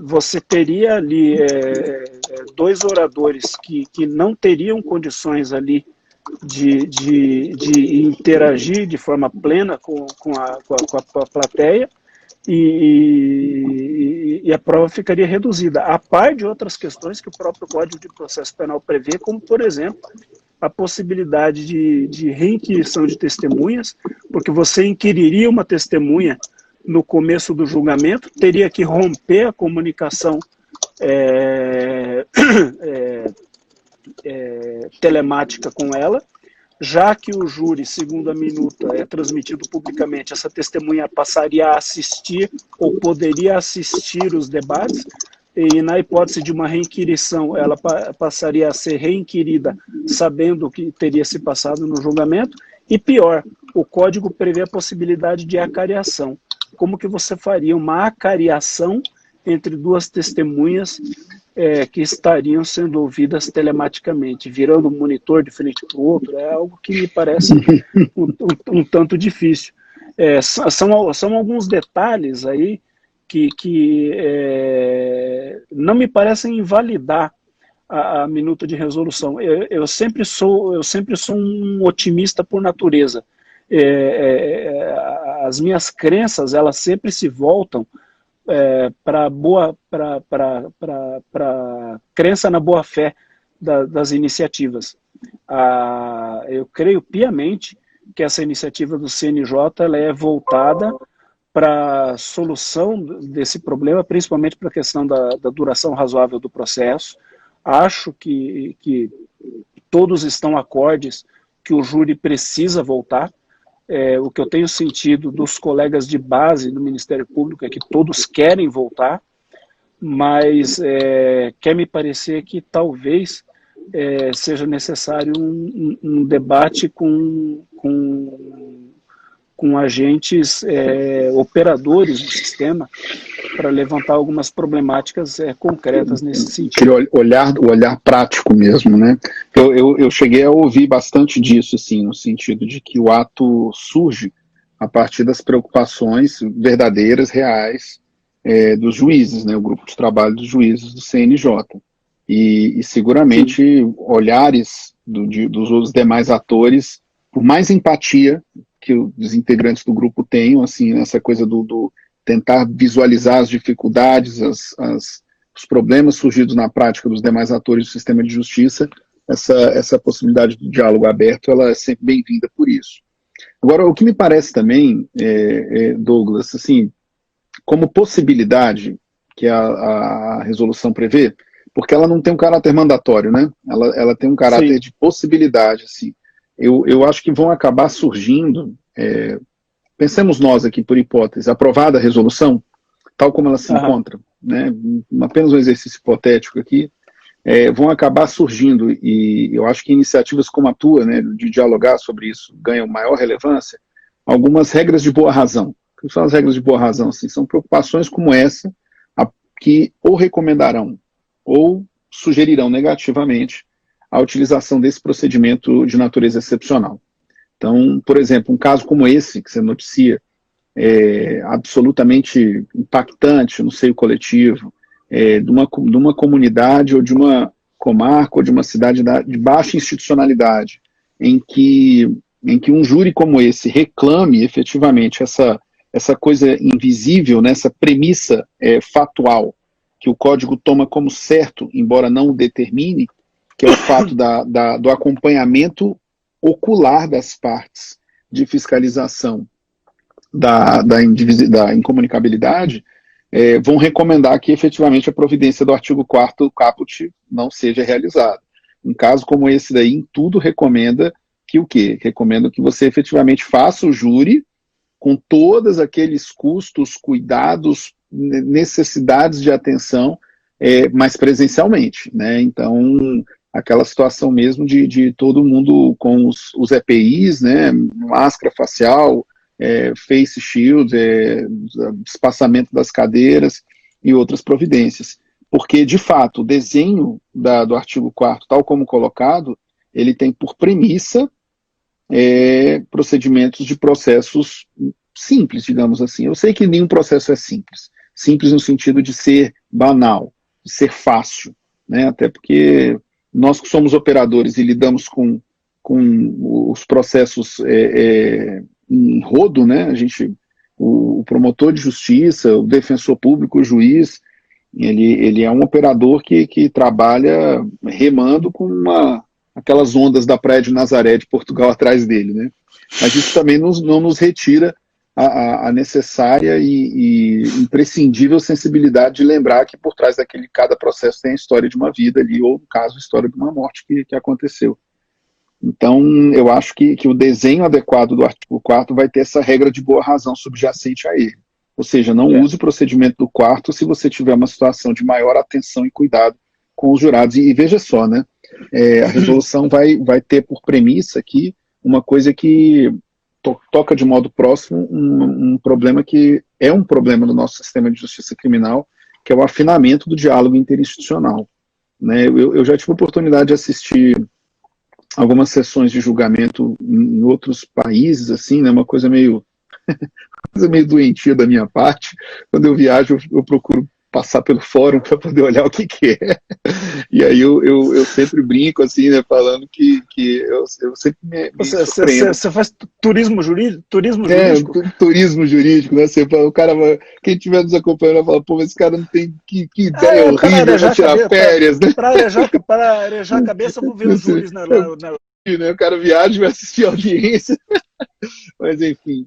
Você teria ali 2 oradores que não teriam condições ali de interagir de forma plena com a plateia, e a prova ficaria reduzida, a par de outras questões que o próprio Código de Processo Penal prevê, como, por exemplo, a possibilidade de reinquirição de testemunhas, porque você inquiriria uma testemunha no começo do julgamento, teria que romper a comunicação telemática com ela, já que o júri, segundo a minuta, é transmitido publicamente, essa testemunha passaria a assistir ou poderia assistir os debates, e na hipótese de uma reinquirição, ela passaria a ser reinquirida sabendo o que teria se passado no julgamento, e pior, o código prevê a possibilidade de acariação. Como que você faria uma acariação entre 2 testemunhas que estariam sendo ouvidas telematicamente, virando um monitor de frente para o outro? É algo que me parece um tanto difícil. São alguns detalhes aí que não me parecem invalidar a minuta de resolução. Eu sempre sou um otimista por natureza. As minhas crenças, elas sempre se voltam para crença na boa-fé das iniciativas. Eu creio piamente que essa iniciativa do CNJ ela é voltada para a solução desse problema, principalmente para a questão da duração razoável do processo. Acho que todos estão acordes que o júri precisa voltar. O que eu tenho sentido dos colegas de base do Ministério Público é que todos querem voltar, mas quer me parecer que talvez seja necessário um debate com agentes operadores do sistema para levantar algumas problemáticas concretas nesse sentido. O olhar prático mesmo, né? Eu cheguei a ouvir bastante disso, assim, no sentido de que o ato surge a partir das preocupações verdadeiras, reais, dos juízes, né? O grupo de trabalho dos juízes do CNJ. E seguramente sim, olhares dos demais atores, por mais empatia que os integrantes do grupo tenham, assim, essa coisa do tentar visualizar as dificuldades, os problemas surgidos na prática dos demais atores do sistema de justiça, essa possibilidade do diálogo aberto, ela é sempre bem-vinda por isso. Agora, o que me parece também, Douglas, assim, como possibilidade que a resolução prevê, porque ela não tem um caráter mandatório, né? Ela tem um caráter sim, de possibilidade, assim. Eu acho que vão acabar surgindo, pensemos nós aqui por hipótese, aprovada a resolução, tal como ela se encontra, né? Apenas um exercício hipotético aqui, vão acabar surgindo, e eu acho que iniciativas como a tua, né, de dialogar sobre isso, ganham maior relevância, algumas regras de boa razão. O que são as regras de boa razão? Assim, são preocupações como essa, que ou recomendarão, ou sugerirão negativamente a utilização desse procedimento de natureza excepcional. Então, por exemplo, um caso como esse que você noticia, absolutamente impactante no seio coletivo, de uma comunidade ou de uma comarca ou de uma cidade de baixa institucionalidade, em que um júri como esse reclame efetivamente essa coisa invisível, né, essa premissa fatual que o código toma como certo, embora não o determine, que é o fato do acompanhamento ocular das partes de fiscalização da incomunicabilidade, vão recomendar que efetivamente a providência do artigo 4º caput não seja realizada. Um caso como esse daí, em tudo recomenda que o quê? Recomenda que você efetivamente faça o júri com todos aqueles custos, cuidados, necessidades de atenção, mas presencialmente, né? Então, aquela situação mesmo de todo mundo com os EPIs, né? Máscara facial, face shield, espaçamento das cadeiras e outras providências. Porque, de fato, o desenho do artigo 4º, tal como colocado, ele tem por premissa procedimentos de processos simples, digamos assim. Eu sei que nenhum processo é simples. Simples no sentido de ser banal, de ser fácil, né? Até porque nós que somos operadores e lidamos com os processos em rodo, né? O promotor de justiça, o defensor público, o juiz, ele é um operador que trabalha remando com aquelas ondas da Praia de Nazaré de Portugal atrás dele, né? Mas isso também não nos retira a necessária e imprescindível sensibilidade de lembrar que por trás cada processo tem a história de uma vida ali, ou no caso, a história de uma morte que aconteceu. Então, eu acho que o desenho adequado do artigo 4º vai ter essa regra de boa razão subjacente a ele. Ou seja, não use o procedimento do 4º se você tiver uma situação de maior atenção e cuidado com os jurados. E veja só, né? A resolução vai ter por premissa aqui uma coisa que toca de modo próximo um problema que é um problema no nosso sistema de justiça criminal, que é o afinamento do diálogo interinstitucional, né? Eu já tive a oportunidade de assistir algumas sessões de julgamento em outros países, assim, né? Uma coisa meio doentia da minha parte. Quando eu viajo, eu procuro passar pelo fórum para poder olhar o que é. E aí eu sempre brinco, assim, né, falando que eu sempre me surpreendo. Você faz turismo jurídico? Turismo jurídico? Turismo jurídico, né? Você fala, o cara, quem estiver nos acompanhando vai falar, pô, esse cara não tem que ideia horrível para tirar férias, né? Para arejar a cabeça, vou ver os júris na né? O cara viaja e vai assistir a audiência. Mas, enfim,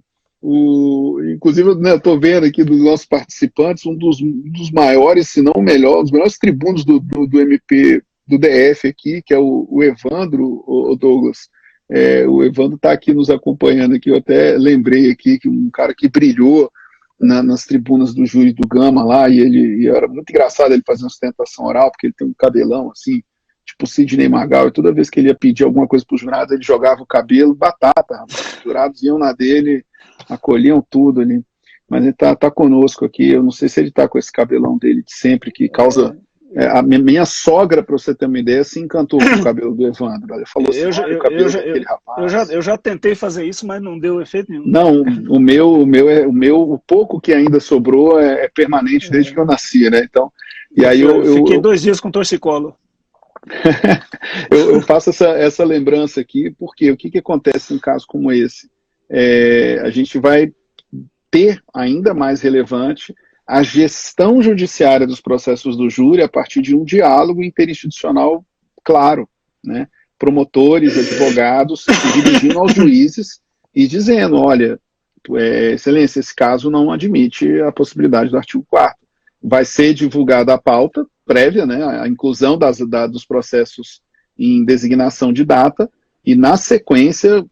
inclusive, né, eu estou vendo aqui dos nossos participantes, um dos maiores, se não o melhor, um dos melhores tribunos do MP, do DF aqui, que é o Evandro, o Douglas. O Evandro está aqui nos acompanhando aqui, eu até lembrei aqui que um cara que brilhou nas tribunas do júri do Gama lá, e era muito engraçado ele fazer uma sustentação oral, porque ele tem um cabelão assim, tipo Sidney Magal, e toda vez que ele ia pedir alguma coisa para os jurados, ele jogava o cabelo, batata, os jurados iam na dele, acolhiam tudo ali, mas ele tá conosco aqui, eu não sei se ele tá com esse cabelão dele de sempre, que causa... a minha sogra, para você ter uma ideia, se encantou com o cabelo do Evandro, ela falou assim, olha o cabelo daquele rapaz. Eu já tentei fazer isso, mas não deu efeito nenhum. Não, o pouco que ainda sobrou é permanente desde que eu nasci, né, então... E aí eu fiquei 2 dias com torcicolo. eu faço essa lembrança aqui, porque o que acontece em um caso como esse? A gente vai ter ainda mais relevante a gestão judiciária dos processos do júri a partir de um diálogo interinstitucional claro, né? Promotores, advogados se dirigindo aos juízes e dizendo, olha, excelência, esse caso não admite a possibilidade do artigo 4º. Vai ser divulgada a pauta prévia, né, a inclusão dos processos em designação de data, e na sequência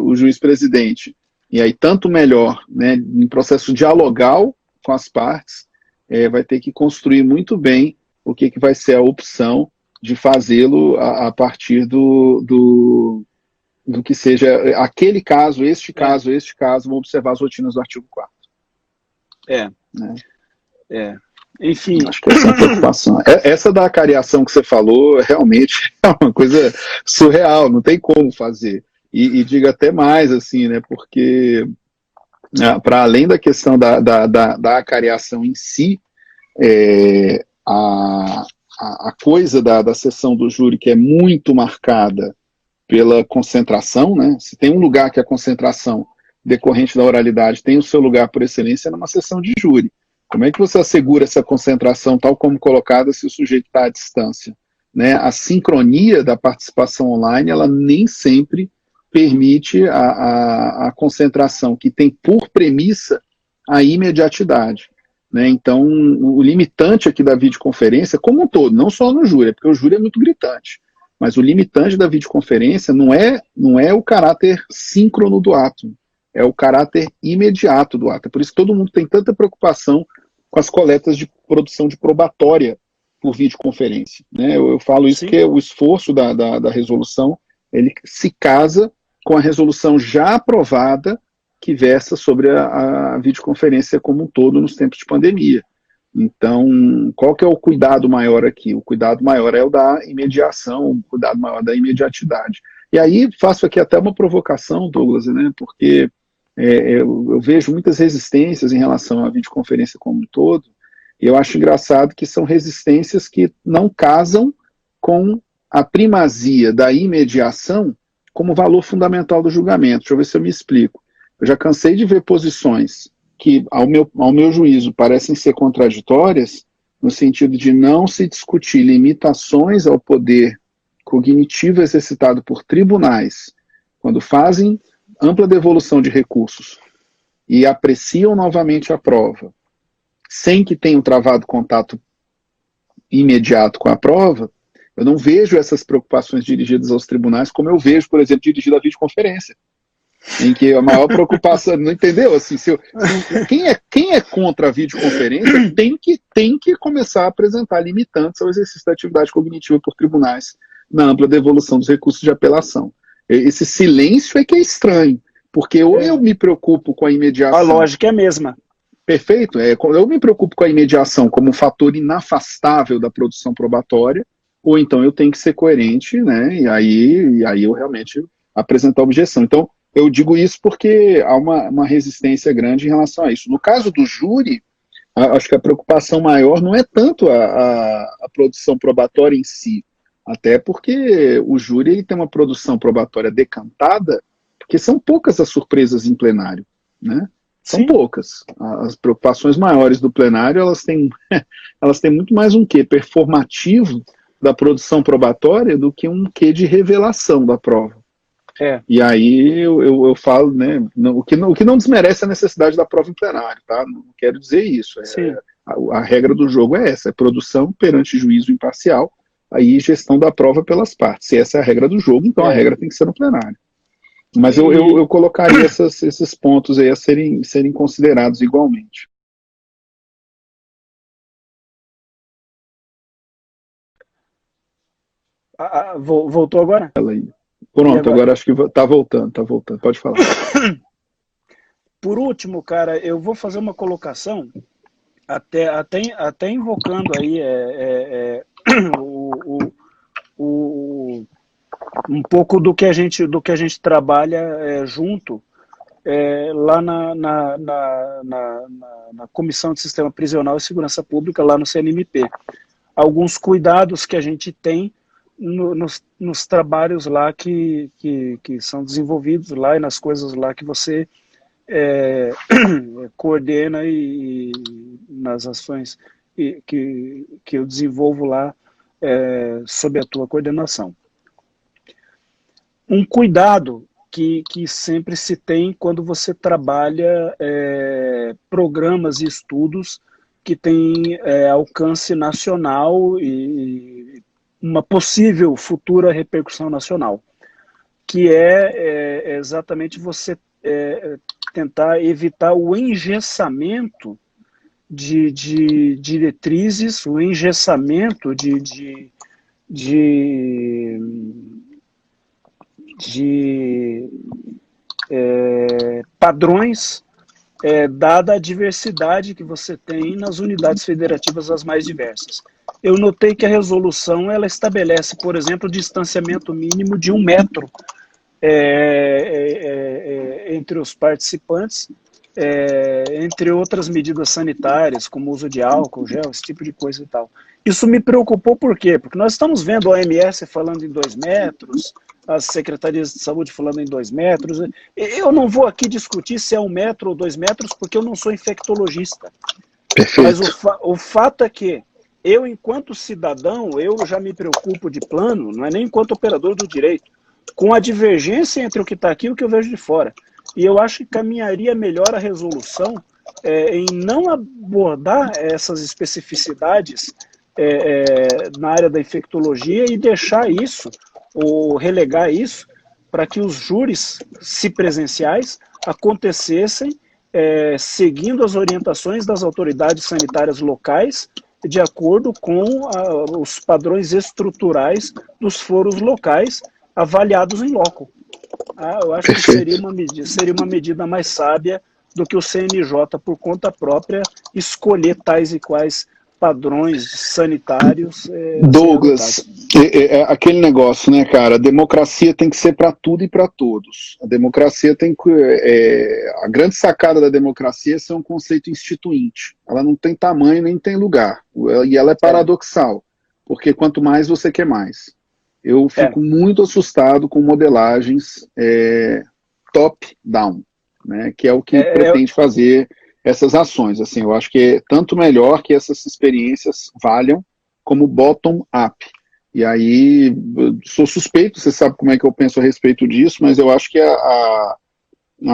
o juiz-presidente, e aí tanto melhor, né, em processo dialogal com as partes, vai ter que construir muito bem o que vai ser a opção de fazê-lo a partir do que seja aquele caso, este caso, vão observar as rotinas do artigo 4º. Enfim. Acho que essa é a preocupação. Essa da acariação que você falou, realmente é uma coisa surreal, não tem como fazer. E digo até mais, assim, né, porque para além da questão da acariação em si, a coisa da sessão do júri, que é muito marcada pela concentração, né, se tem um lugar que a concentração decorrente da oralidade tem o seu lugar por excelência, é numa sessão de júri. Como é que você assegura essa concentração tal como colocada se o sujeito está à distância? Né? A sincronia da participação online, ela nem sempre permite a concentração, que tem por premissa a imediatidade. Né? Então, o limitante aqui da videoconferência, como um todo, não só no júri, porque o júri é muito gritante, mas o limitante da videoconferência não é o caráter síncrono do ato, é o caráter imediato do ato. É por isso que todo mundo tem tanta preocupação com as coletas de produção de probatória por videoconferência. Né? Eu falo isso porque o esforço da resolução, ele se casa com a resolução já aprovada que versa sobre a videoconferência como um todo nos tempos de pandemia. Então, qual que é o cuidado maior aqui? O cuidado maior é o da imediação, o cuidado maior da imediatidade. E aí faço aqui até uma provocação, Douglas, né? Porque eu vejo muitas resistências em relação à videoconferência como um todo, e eu acho engraçado que são resistências que não casam com a primazia da imediação como valor fundamental do julgamento. Deixa eu ver se eu me explico. Eu já cansei de ver posições que, ao meu juízo, parecem ser contraditórias, no sentido de não se discutir limitações ao poder cognitivo exercitado por tribunais, quando fazem ampla devolução de recursos e apreciam novamente a prova, sem que tenham travado contato imediato com a prova, eu não vejo essas preocupações dirigidas aos tribunais como eu vejo, por exemplo, dirigida à videoconferência, em que a maior preocupação, não entendeu? Assim, quem é contra a videoconferência tem que começar a apresentar limitantes ao exercício da atividade cognitiva por tribunais na ampla devolução dos recursos de apelação. Esse silêncio é que é estranho, porque ou eu me preocupo com a imediação... A lógica é a mesma. Perfeito. Eu me preocupo com a imediação como um fator inafastável da produção probatória, ou então eu tenho que ser coerente, né? E aí eu realmente apresentar objeção. Então, eu digo isso porque há uma resistência grande em relação a isso. No caso do júri, acho que a preocupação maior não é tanto a produção probatória em si, até porque o júri ele tem uma produção probatória decantada, porque são poucas as surpresas em plenário, né? São Sim. poucas. As preocupações maiores do plenário, elas têm, elas têm muito mais um quê performativo da produção probatória do que um quê de revelação da prova. É. E aí eu falo, né, o que não desmerece a necessidade da prova em plenário, tá? Não quero dizer isso. A regra do jogo é essa, é produção perante juízo imparcial, aí gestão da prova pelas partes. Se essa é a regra do jogo, então a regra tem que ser no plenário. Mas eu colocaria esses pontos aí a serem considerados igualmente. Voltou agora? Pronto, agora acho que tá voltando, pode falar. Por último, cara, eu vou fazer uma colocação, até invocando aí um pouco do que a gente trabalha junto lá na Comissão de Sistema Prisional e Segurança Pública, lá no CNMP. Alguns cuidados que a gente tem nos trabalhos lá que são desenvolvidos lá e nas coisas lá que você coordena e nas ações que eu desenvolvo lá sob a tua coordenação. Um cuidado que sempre se tem quando você trabalha programas e estudos que têm alcance nacional e uma possível futura repercussão nacional, que é exatamente você tentar evitar o engessamento de diretrizes, o engessamento de padrões, dada a diversidade que você tem nas unidades federativas as mais diversas. Eu notei que a resolução ela estabelece, por exemplo, o distanciamento mínimo de 1 metro entre os participantes, entre outras medidas sanitárias, como o uso de álcool, gel, esse tipo de coisa e tal. Isso me preocupou por quê? Porque nós estamos vendo a OMS falando em 2 metros, as secretarias de saúde falando em 2 metros. Eu não vou aqui discutir se é 1 metro ou 2 metros, porque eu não sou infectologista. Perfeito. Mas o fato é que eu, enquanto cidadão, eu já me preocupo de plano, não é nem enquanto operador do direito, com a divergência entre o que está aqui e o que eu vejo de fora. E eu acho que caminharia melhor a resolução em não abordar essas especificidades na área da infectologia e deixar isso, ou relegar isso, para que os júris, se presenciais, acontecessem seguindo as orientações das autoridades sanitárias locais, de acordo com os padrões estruturais dos foros locais, avaliados em loco. Eu acho que seria uma medida mais sábia do que o CNJ, por conta própria, escolher tais e quais padrões sanitários. Douglas, aquele negócio, né, cara? A democracia tem que ser para tudo e para todos. A democracia tem que. A grande sacada da democracia é ser um conceito instituinte. Ela não tem tamanho nem tem lugar. E ela é paradoxal, porque quanto mais você quer mais. Eu fico muito assustado com modelagens top-down, né, que é o que pretende fazer essas ações. Assim, eu acho que é tanto melhor que essas experiências valham como bottom-up. E aí, sou suspeito, você sabe como é que eu penso a respeito disso, mas eu acho que a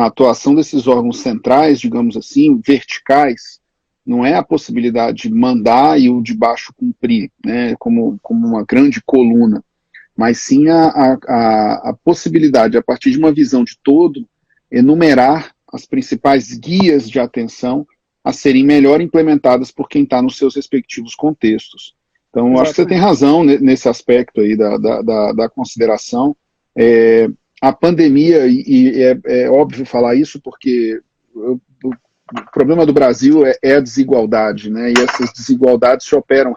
atuação desses órgãos centrais, digamos assim, verticais, não é a possibilidade de mandar e o de baixo cumprir, né, como uma grande coluna, mas sim a possibilidade, a partir de uma visão de todo, enumerar as principais guias de atenção a serem melhor implementadas por quem está nos seus respectivos contextos. Então, eu acho que você tem razão nesse aspecto aí da consideração. A pandemia, e é óbvio falar isso, porque o problema do Brasil é a desigualdade, né? E essas desigualdades se operam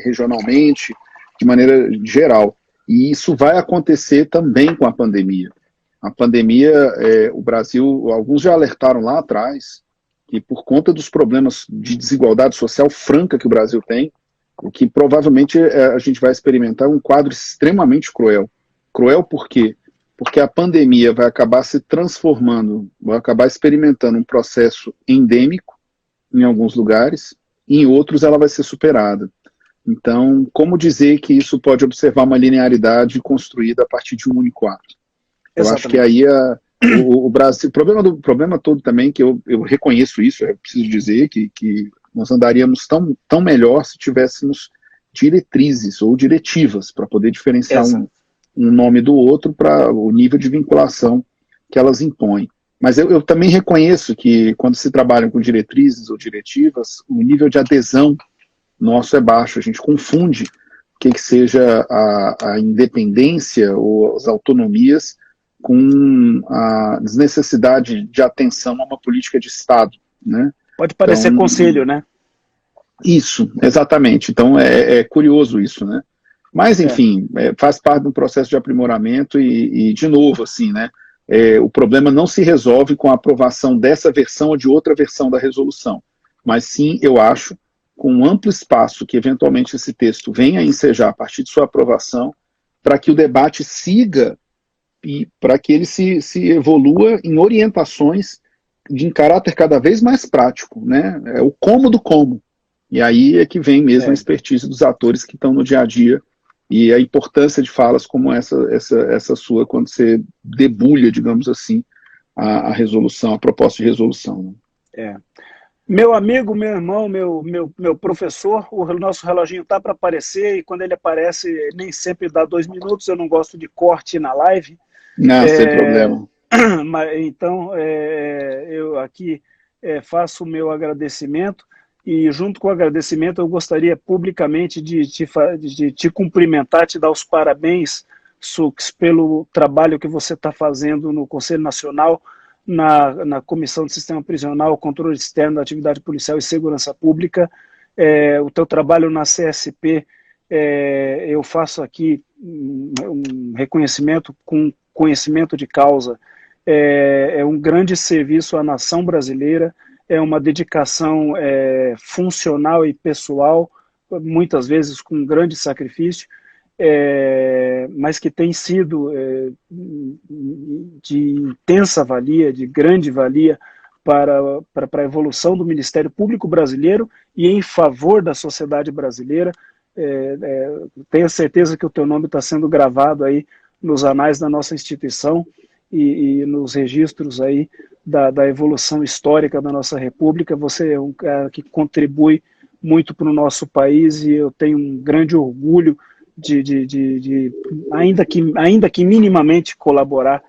regionalmente, de maneira geral. E isso vai acontecer também com a pandemia. A pandemia, o Brasil, alguns já alertaram lá atrás, que por conta dos problemas de desigualdade social franca que o Brasil tem, o que provavelmente a gente vai experimentar um quadro extremamente cruel. Cruel por quê? Porque a pandemia vai acabar se transformando, vai acabar experimentando um processo endêmico em alguns lugares, e em outros ela vai ser superada. Então, como dizer que isso pode observar uma linearidade construída a partir de um único ato? Eu Exatamente. acho que aí o Brasil, o problema todo também, que eu reconheço isso, eu preciso dizer que nós andaríamos tão melhor se tivéssemos diretrizes ou diretivas para poder diferenciar um nome do outro para o nível de vinculação que elas impõem. Mas eu também reconheço que quando se trabalha com diretrizes ou diretivas, o nível de adesão nosso é baixo. A gente confunde o que seja a independência ou as autonomias com a desnecessidade de atenção a uma política de Estado, né? Pode parecer então, conselho, né? Isso, exatamente. Então é curioso isso, né? Mas, enfim, faz parte de um processo de aprimoramento e de novo, assim, né? O problema não se resolve com a aprovação dessa versão ou de outra versão da resolução, mas sim, eu acho, com um amplo espaço que eventualmente esse texto venha a ensejar a partir de sua aprovação, para que o debate siga e para que ele se evolua em orientações em caráter cada vez mais prático, né? É o como do como. E aí é que vem mesmo a expertise dos atores que estão no dia a dia e a importância de falas como essa sua, quando você debulha, digamos assim, a resolução, a proposta de resolução. Né? Meu amigo, meu irmão, meu professor, o nosso reloginho tá para aparecer e quando ele aparece nem sempre dá 2 minutos, eu não gosto de corte na live. Não, sem problema. Então, eu aqui faço o meu agradecimento e junto com o agradecimento eu gostaria publicamente de te cumprimentar, te dar os parabéns, Sux, pelo trabalho que você está fazendo no Conselho Nacional, na Comissão de Sistema Prisional, Controle Externo da Atividade Policial e Segurança Pública. O teu trabalho na CSP, eu faço aqui um reconhecimento com conhecimento de causa, é um grande serviço à nação brasileira, é uma dedicação funcional e pessoal, muitas vezes com grande sacrifício, mas que tem sido de intensa valia, de grande valia para a evolução do Ministério Público brasileiro e em favor da sociedade brasileira. Tenho certeza que o teu nome está sendo gravado aí nos anais da nossa instituição e nos registros aí da evolução histórica da nossa república. Você é um cara que contribui muito para o nosso país e eu tenho um grande orgulho de ainda que minimamente colaborar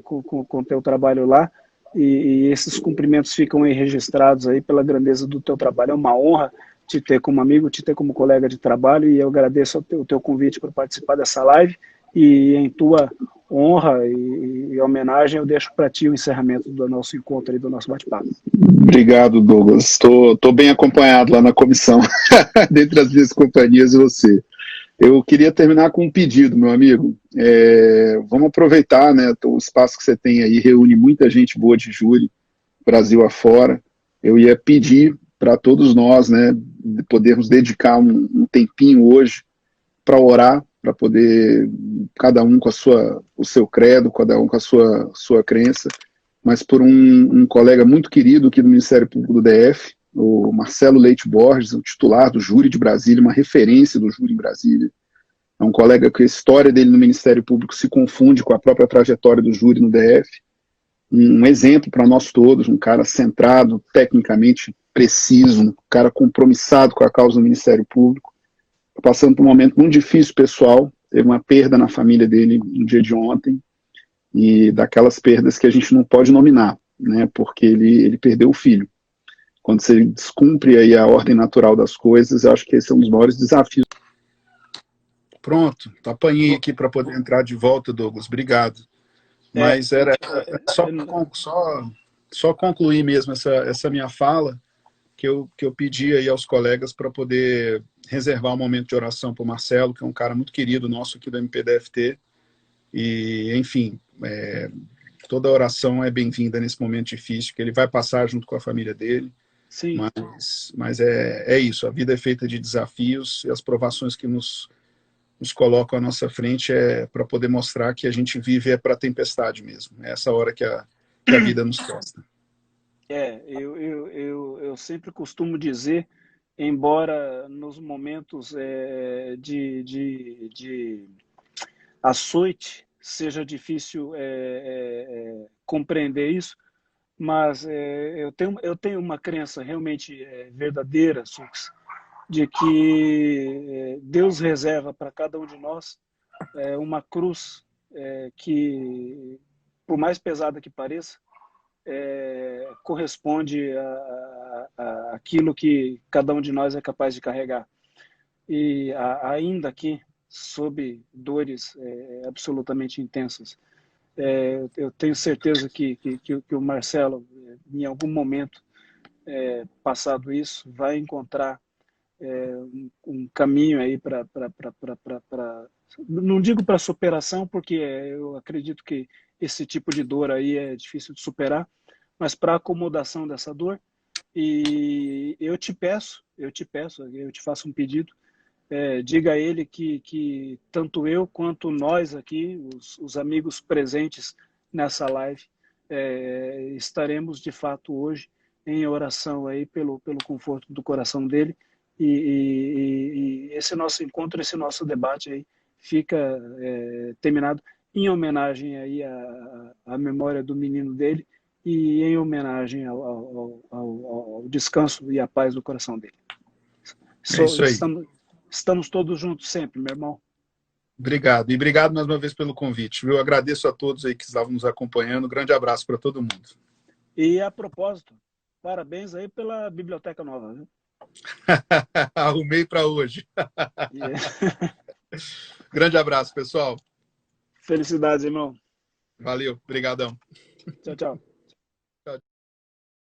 com o teu trabalho lá, e esses cumprimentos ficam aí registrados aí pela grandeza do teu trabalho. É uma honra te ter como amigo, te ter como colega de trabalho, e eu agradeço o teu convite para participar dessa live, e em tua honra e homenagem eu deixo para ti o encerramento do nosso encontro e do nosso bate-papo. Obrigado, Douglas. Estou bem acompanhado lá na comissão, dentre as minhas companhias e você. Eu queria terminar com um pedido, meu amigo. Vamos aproveitar, né, o espaço que você tem aí, reúne muita gente boa de júri, Brasil afora. Eu ia pedir para todos nós, né, podermos dedicar um tempinho hoje para orar, para poder, cada um com o seu credo, cada um com a sua crença, mas por um colega muito querido aqui do Ministério Público do DF, o Marcelo Leite Borges, o titular do júri de Brasília, uma referência do júri em Brasília. É um colega que a história dele no Ministério Público se confunde com a própria trajetória do júri no DF. Um exemplo para nós todos, um cara centrado, tecnicamente preciso, um cara compromissado com a causa do Ministério Público, passando por um momento muito difícil pessoal, teve uma perda na família dele no dia de ontem, e daquelas perdas que a gente não pode nominar, né, porque ele perdeu o filho. Quando você descumpre aí a ordem natural das coisas, eu acho que esse é um dos maiores desafios. Pronto, apanhei aqui para poder entrar de volta, Douglas, obrigado. Mas era só concluir mesmo essa minha fala, que eu pedi aí aos colegas para poder reservar um momento de oração para o Marcelo, que é um cara muito querido nosso aqui do MPDFT, e, enfim, toda oração é bem-vinda nesse momento difícil, que ele vai passar junto com a família dele. Sim. Mas é isso, a vida é feita de desafios e as provações que nos colocam à nossa frente é para poder mostrar que a gente vive para a tempestade mesmo. É essa hora que a vida nos testa. Eu sempre costumo dizer, embora nos momentos de açoite seja difícil compreender isso, mas eu tenho uma crença realmente verdadeira, Sux, de que Deus reserva para cada um de nós uma cruz que, por mais pesada que pareça, corresponde a aquilo que cada um de nós é capaz de carregar. E ainda que sob dores absolutamente intensas, eu tenho certeza que o Marcelo, em algum momento passado isso, vai encontrar um caminho aí para não digo para superação, porque eu acredito que esse tipo de dor aí é difícil de superar, mas para acomodação dessa dor. E eu te faço um pedido, diga a ele que tanto eu quanto nós aqui, os amigos presentes nessa live, estaremos de fato hoje em oração aí pelo conforto do coração dele, e esse nosso encontro, esse nosso debate aí fica terminado em homenagem aí à memória do menino dele e em homenagem ao descanso e à paz do coração dele. É isso aí. Estamos todos juntos sempre, meu irmão. Obrigado. E obrigado mais uma vez pelo convite. Eu agradeço a todos aí que estavam nos acompanhando. Um grande abraço para todo mundo. E a propósito, parabéns aí pela biblioteca nova, viu? Arrumei para hoje. Grande abraço, pessoal. Felicidades, irmão. Valeu. Obrigadão. Tchau, tchau.